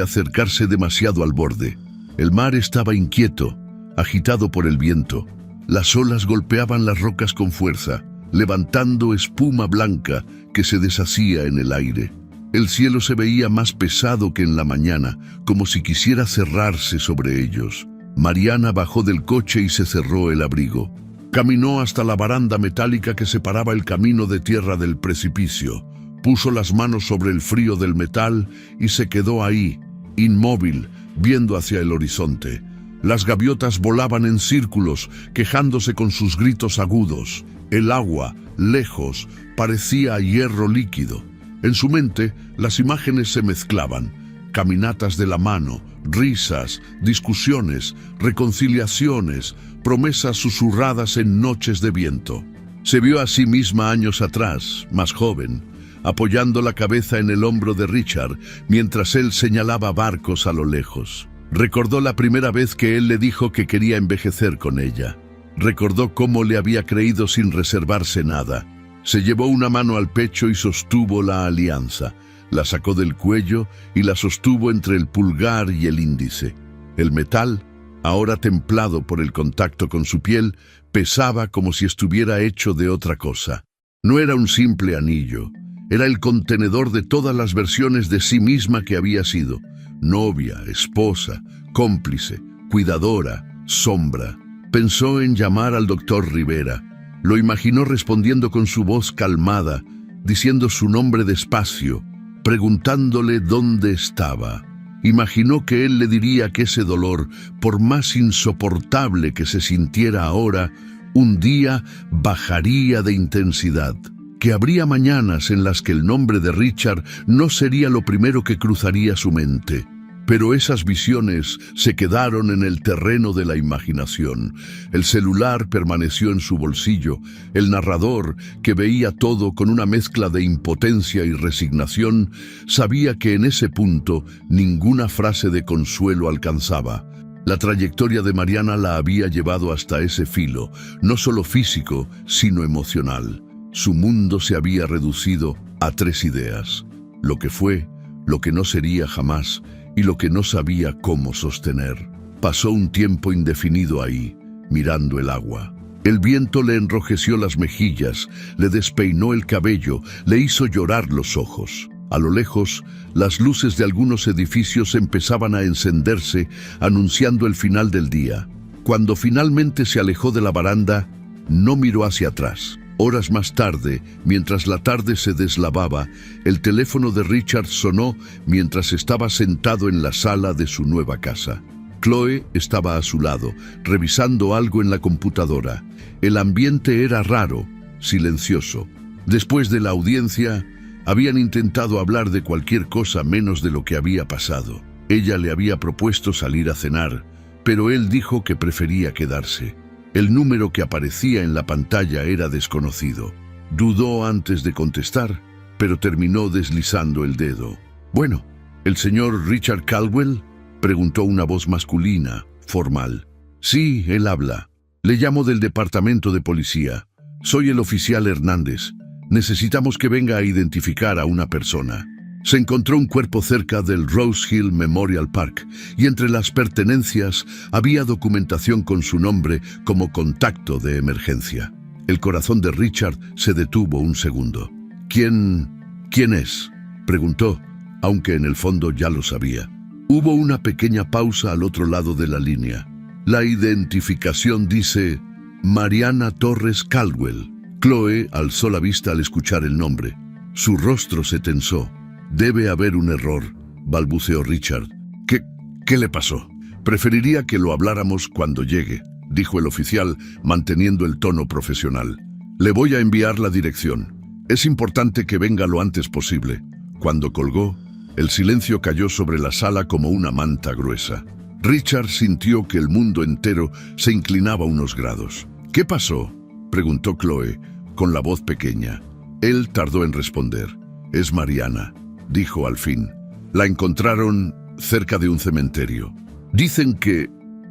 acercarse demasiado al borde. El mar estaba inquieto, agitado por el viento. Las olas golpeaban las rocas con fuerza, levantando espuma blanca que se deshacía en el aire. El cielo se veía más pesado que en la mañana, como si quisiera cerrarse sobre ellos. Mariana bajó del coche y se cerró el abrigo. Caminó hasta la baranda metálica que separaba el camino de tierra del precipicio. Puso las manos sobre el frío del metal y se quedó ahí, inmóvil, viendo hacia el horizonte. Las gaviotas volaban en círculos, quejándose con sus gritos agudos. El agua, lejos, parecía hierro líquido. En su mente, las imágenes se mezclaban. Caminatas de la mano, risas, discusiones, reconciliaciones, promesas susurradas en noches de viento. Se vio a sí misma años atrás, más joven, apoyando la cabeza en el hombro de Richard, mientras él señalaba barcos a lo lejos. Recordó la primera vez que él le dijo que quería envejecer con ella. Recordó cómo le había creído sin reservarse nada. Se llevó una mano al pecho y sostuvo la alianza. La sacó del cuello y la sostuvo entre el pulgar y el índice. El metal, ahora templado por el contacto con su piel, pesaba como si estuviera hecho de otra cosa. No era un simple anillo. Era el contenedor de todas las versiones de sí misma que había sido. Novia, esposa, cómplice, cuidadora, sombra. Pensó en llamar al doctor Rivera. Lo imaginó respondiendo con su voz calmada, diciendo su nombre despacio, preguntándole dónde estaba. Imaginó que él le diría que ese dolor, por más insoportable que se sintiera ahora, un día bajaría de intensidad. Que habría mañanas en las que el nombre de Richard no sería lo primero que cruzaría su mente. Pero esas visiones se quedaron en el terreno de la imaginación. El celular permaneció en su bolsillo. El narrador, que veía todo con una mezcla de impotencia y resignación, sabía que en ese punto ninguna frase de consuelo alcanzaba. La trayectoria de Mariana la había llevado hasta ese filo, no solo físico, sino emocional. Su mundo se había reducido a 3 ideas: lo que fue, lo que no sería jamás y lo que no sabía cómo sostener. Pasó un tiempo indefinido ahí, mirando el agua. El viento le enrojeció las mejillas, le despeinó el cabello, le hizo llorar los ojos. A lo lejos, las luces de algunos edificios empezaban a encenderse, anunciando el final del día. Cuando finalmente se alejó de la baranda, no miró hacia atrás. Horas más tarde, mientras la tarde se deslavaba, el teléfono de Richard sonó mientras estaba sentado en la sala de su nueva casa. Chloe estaba a su lado, revisando algo en la computadora. El ambiente era raro, silencioso. Después de la audiencia, habían intentado hablar de cualquier cosa menos de lo que había pasado. Ella le había propuesto salir a cenar, pero él dijo que prefería quedarse. El número que aparecía en la pantalla era desconocido. Dudó antes de contestar, pero terminó deslizando el dedo. «Bueno, ¿el señor Richard Caldwell?», preguntó una voz masculina, formal. «Sí, él habla. Le llamo del departamento de policía. Soy el oficial Hernández. Necesitamos que venga a identificar a una persona». Se encontró un cuerpo cerca del Rose Hill Memorial Park y entre las pertenencias había documentación con su nombre como contacto de emergencia. El corazón de Richard se detuvo un segundo. ¿Quién es?», preguntó, aunque en el fondo ya lo sabía. Hubo una pequeña pausa al otro lado de la línea. La identificación dice Mariana Torres Caldwell. Chloe alzó la vista al escuchar el nombre. Su rostro se tensó. «Debe haber un error», balbuceó Richard. ¿Qué le pasó? «Preferiría que lo habláramos cuando llegue», dijo el oficial, manteniendo el tono profesional. «Le voy a enviar la dirección. Es importante que venga lo antes posible». Cuando colgó, el silencio cayó sobre la sala como una manta gruesa. Richard sintió que el mundo entero se inclinaba unos grados. «¿Qué pasó?», preguntó Chloe, con la voz pequeña. Él tardó en responder. «Es Mariana», dijo al fin. «La encontraron cerca de un cementerio. Dicen que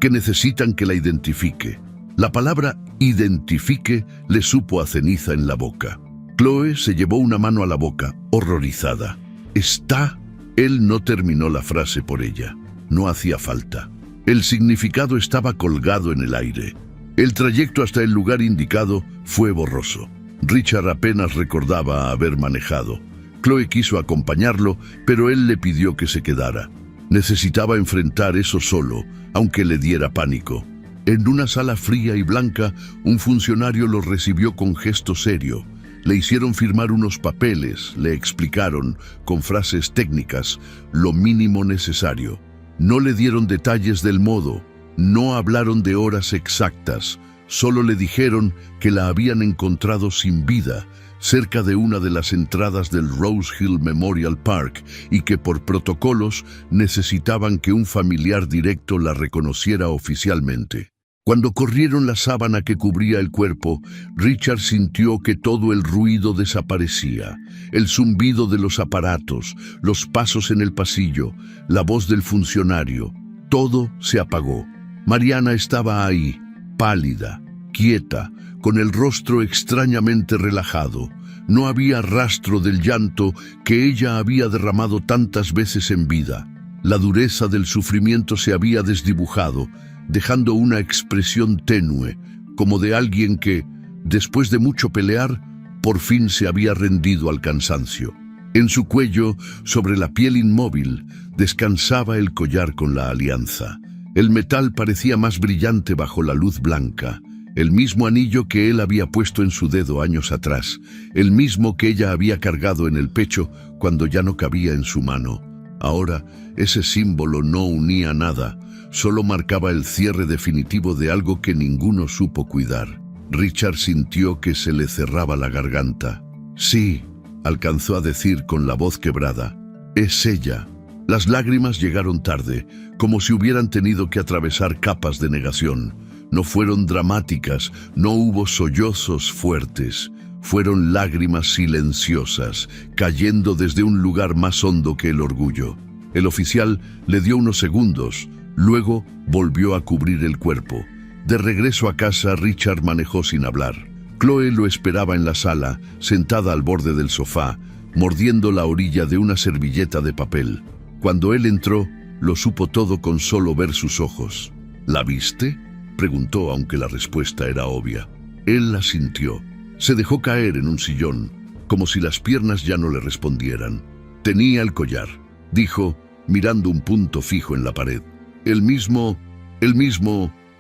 necesitan que la identifique». La palabra «identifique» le supo a ceniza en la boca. Chloe se llevó una mano a la boca, horrorizada. «¿Está?». Él no terminó la frase por ella. No hacía falta. El significado estaba colgado en el aire. El trayecto hasta el lugar indicado fue borroso. Richard apenas recordaba haber manejado. Chloe quiso acompañarlo, pero él le pidió que se quedara. Necesitaba enfrentar eso solo, aunque le diera pánico. En una sala fría y blanca, un funcionario lo recibió con gesto serio. Le hicieron firmar unos papeles, le explicaron, con frases técnicas, lo mínimo necesario. No le dieron detalles del modo, no hablaron de horas exactas, solo le dijeron que la habían encontrado sin vida, cerca de una de las entradas del Rose Hill Memorial Park y que por protocolos necesitaban que un familiar directo la reconociera oficialmente. Cuando corrieron la sábana que cubría el cuerpo, Richard sintió que todo el ruido desaparecía. El zumbido de los aparatos, los pasos en el pasillo, la voz del funcionario, todo se apagó. Mariana estaba ahí, pálida, quieta, con el rostro extrañamente relajado. No había rastro del llanto que ella había derramado tantas veces en vida. La dureza del sufrimiento se había desdibujado, dejando una expresión tenue, como de alguien que, después de mucho pelear, por fin se había rendido al cansancio. En su cuello, sobre la piel inmóvil, descansaba el collar con la alianza. El metal parecía más brillante bajo la luz blanca, el mismo anillo que él había puesto en su dedo años atrás, el mismo que ella había cargado en el pecho cuando ya no cabía en su mano. Ahora, ese símbolo no unía nada, solo marcaba el cierre definitivo de algo que ninguno supo cuidar. Richard sintió que se le cerraba la garganta. «Sí», alcanzó a decir con la voz quebrada, «es ella». Las lágrimas llegaron tarde, como si hubieran tenido que atravesar capas de negación. No fueron dramáticas, no hubo sollozos fuertes. Fueron lágrimas silenciosas, cayendo desde un lugar más hondo que el orgullo. El oficial le dio unos segundos, luego volvió a cubrir el cuerpo. De regreso a casa, Richard manejó sin hablar. Chloe lo esperaba en la sala, sentada al borde del sofá, mordiendo la orilla de una servilleta de papel. Cuando él entró, lo supo todo con solo ver sus ojos. «¿La viste?», preguntó, aunque la respuesta era obvia. Él la sintió. Se dejó caer en un sillón, como si las piernas ya no le respondieran. «Tenía el collar», dijo, mirando un punto fijo en la pared. El mismo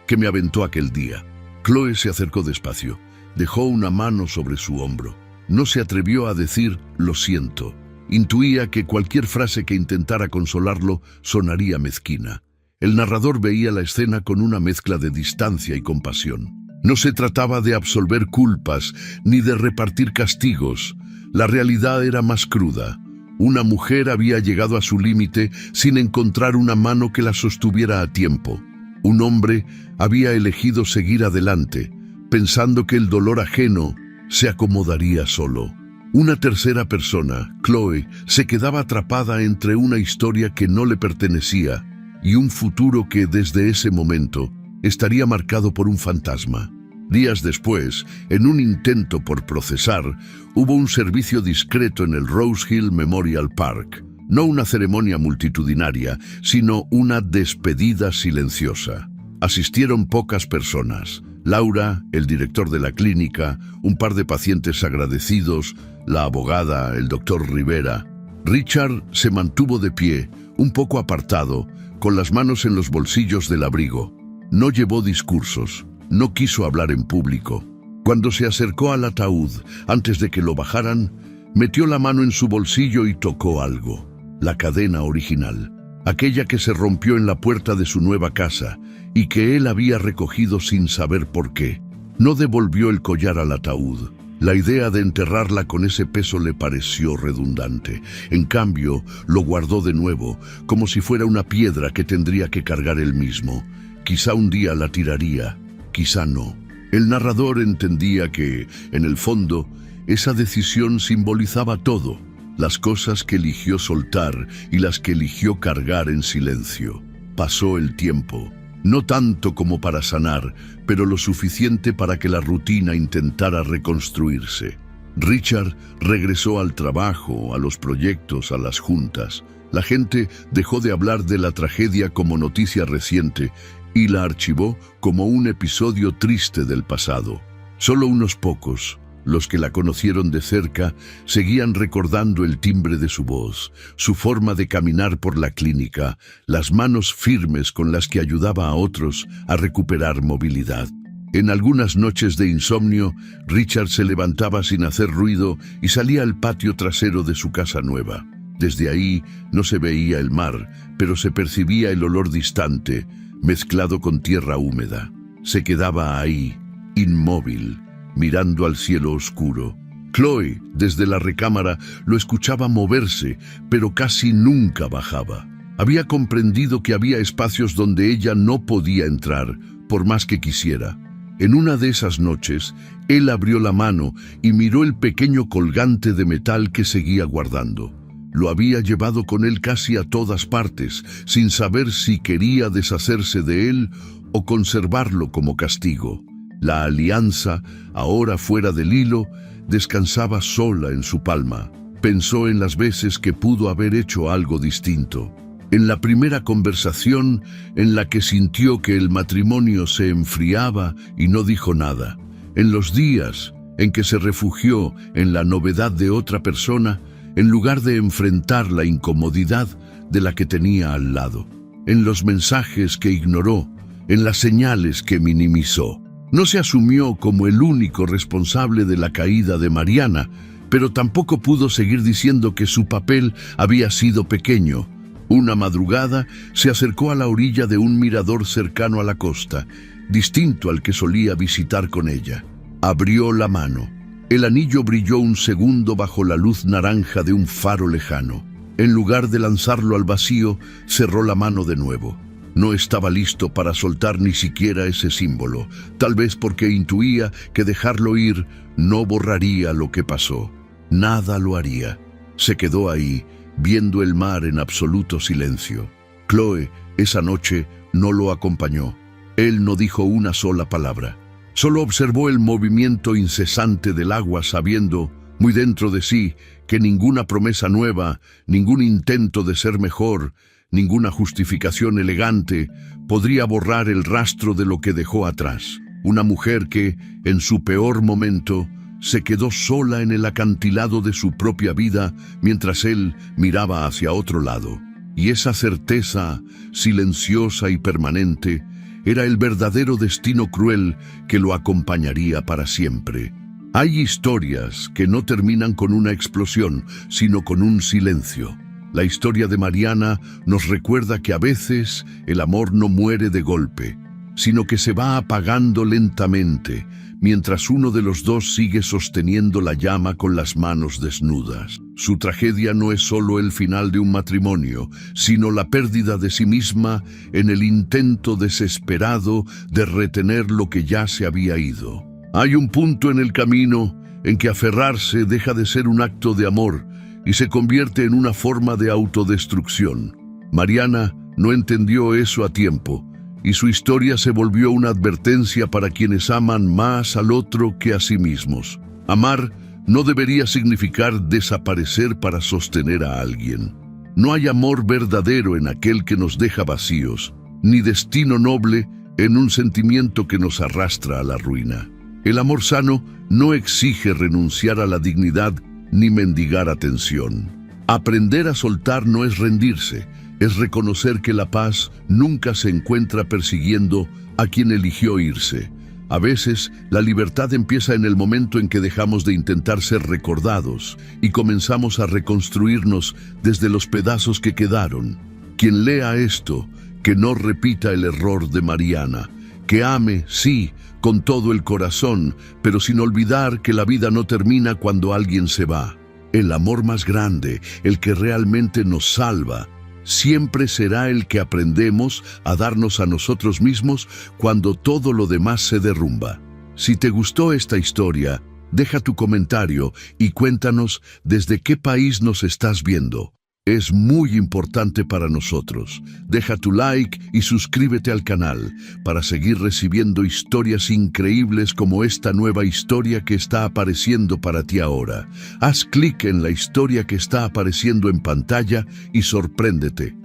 que me aventó aquel día». Chloe se acercó despacio. Dejó una mano sobre su hombro. No se atrevió a decir «lo siento». Intuía que cualquier frase que intentara consolarlo sonaría mezquina. El narrador veía la escena con una mezcla de distancia y compasión. No se trataba de absolver culpas ni de repartir castigos. La realidad era más cruda. Una mujer había llegado a su límite sin encontrar una mano que la sostuviera a tiempo. Un hombre había elegido seguir adelante, pensando que el dolor ajeno se acomodaría solo. Una tercera persona, Chloe, se quedaba atrapada entre una historia que no le pertenecía y un futuro que desde ese momento estaría marcado por un fantasma. Días después, en un intento por procesar, hubo un servicio discreto en el Rose Hill Memorial Park. No una ceremonia multitudinaria, sino una despedida silenciosa. Asistieron pocas personas. Laura, el director de la clínica, un par de pacientes agradecidos, la abogada, el doctor Rivera. Richard se mantuvo de pie, un poco apartado, con las manos en los bolsillos del abrigo. No llevó discursos, no quiso hablar en público. Cuando se acercó al ataúd, antes de que lo bajaran, metió la mano en su bolsillo y tocó algo. La cadena original, aquella que se rompió en la puerta de su nueva casa y que él había recogido sin saber por qué. No devolvió el collar al ataúd. La idea de enterrarla con ese peso le pareció redundante. En cambio, lo guardó de nuevo, como si fuera una piedra que tendría que cargar él mismo. Quizá un día la tiraría, quizá no. El narrador entendía que, en el fondo, esa decisión simbolizaba todo. Las cosas que eligió soltar y las que eligió cargar en silencio. Pasó el tiempo. No tanto como para sanar, pero lo suficiente para que la rutina intentara reconstruirse. Richard regresó al trabajo, a los proyectos, a las juntas. La gente dejó de hablar de la tragedia como noticia reciente y la archivó como un episodio triste del pasado. Solo unos pocos, Los que la conocieron de cerca seguían recordando el timbre de su voz, su forma de caminar por la clínica, las manos firmes con las que ayudaba a otros a recuperar movilidad. En algunas noches de insomnio, Richard se levantaba sin hacer ruido y salía al patio trasero de su casa nueva. Desde ahí no se veía el mar, pero se percibía el olor distante, mezclado con tierra húmeda. Se quedaba ahí, inmóvil, mirando al cielo oscuro. Chloe, desde la recámara, lo escuchaba moverse, pero casi nunca bajaba. Había comprendido que había espacios donde ella no podía entrar, por más que quisiera. En una de esas noches, él abrió la mano y miró el pequeño colgante de metal que seguía guardando. Lo había llevado con él casi a todas partes, sin saber si quería deshacerse de él o conservarlo como castigo. La alianza, ahora fuera del hilo, descansaba sola en su palma. Pensó en las veces que pudo haber hecho algo distinto. En la primera conversación en la que sintió que el matrimonio se enfriaba y no dijo nada. En los días en que se refugió en la novedad de otra persona, en lugar de enfrentar la incomodidad de la que tenía al lado. En los mensajes que ignoró, en las señales que minimizó. No se asumió como el único responsable de la caída de Mariana, pero tampoco pudo seguir diciendo que su papel había sido pequeño. Una madrugada se acercó a la orilla de un mirador cercano a la costa, distinto al que solía visitar con ella. Abrió la mano. El anillo brilló un segundo bajo la luz naranja de un faro lejano. En lugar de lanzarlo al vacío, cerró la mano de nuevo. No estaba listo para soltar ni siquiera ese símbolo, tal vez porque intuía que dejarlo ir no borraría lo que pasó. Nada lo haría. Se quedó ahí, viendo el mar en absoluto silencio. Chloe, esa noche, no lo acompañó. Él no dijo una sola palabra. Solo observó el movimiento incesante del agua, sabiendo, muy dentro de sí, que ninguna promesa nueva, ningún intento de ser mejor, ninguna justificación elegante podría borrar el rastro de lo que dejó atrás. Una mujer que, en su peor momento, se quedó sola en el acantilado de su propia vida mientras él miraba hacia otro lado. Y esa certeza, silenciosa y permanente, era el verdadero destino cruel que lo acompañaría para siempre. Hay historias que no terminan con una explosión, sino con un silencio. La historia de Mariana nos recuerda que a veces el amor no muere de golpe, sino que se va apagando lentamente, mientras uno de los dos sigue sosteniendo la llama con las manos desnudas. Su tragedia no es solo el final de un matrimonio, sino la pérdida de sí misma en el intento desesperado de retener lo que ya se había ido. Hay un punto en el camino en que aferrarse deja de ser un acto de amor y se convierte en una forma de autodestrucción. Mariana no entendió eso a tiempo, y su historia se volvió una advertencia para quienes aman más al otro que a sí mismos. Amar no debería significar desaparecer para sostener a alguien. No hay amor verdadero en aquel que nos deja vacíos, ni destino noble en un sentimiento que nos arrastra a la ruina. El amor sano no exige renunciar a la dignidad ni mendigar atención. Aprender a soltar no es rendirse, es reconocer que la paz nunca se encuentra persiguiendo a quien eligió irse. A veces, la libertad empieza en el momento en que dejamos de intentar ser recordados y comenzamos a reconstruirnos desde los pedazos que quedaron. Quien lea esto, que no repita el error de Mariana, que ame, sí, con todo el corazón, pero sin olvidar que la vida no termina cuando alguien se va. El amor más grande, el que realmente nos salva, siempre será el que aprendemos a darnos a nosotros mismos cuando todo lo demás se derrumba. Si te gustó esta historia, deja tu comentario y cuéntanos desde qué país nos estás viendo. Es muy importante para nosotros. Deja tu like y suscríbete al canal para seguir recibiendo historias increíbles como esta nueva historia que está apareciendo para ti ahora. Haz clic en la historia que está apareciendo en pantalla y sorpréndete.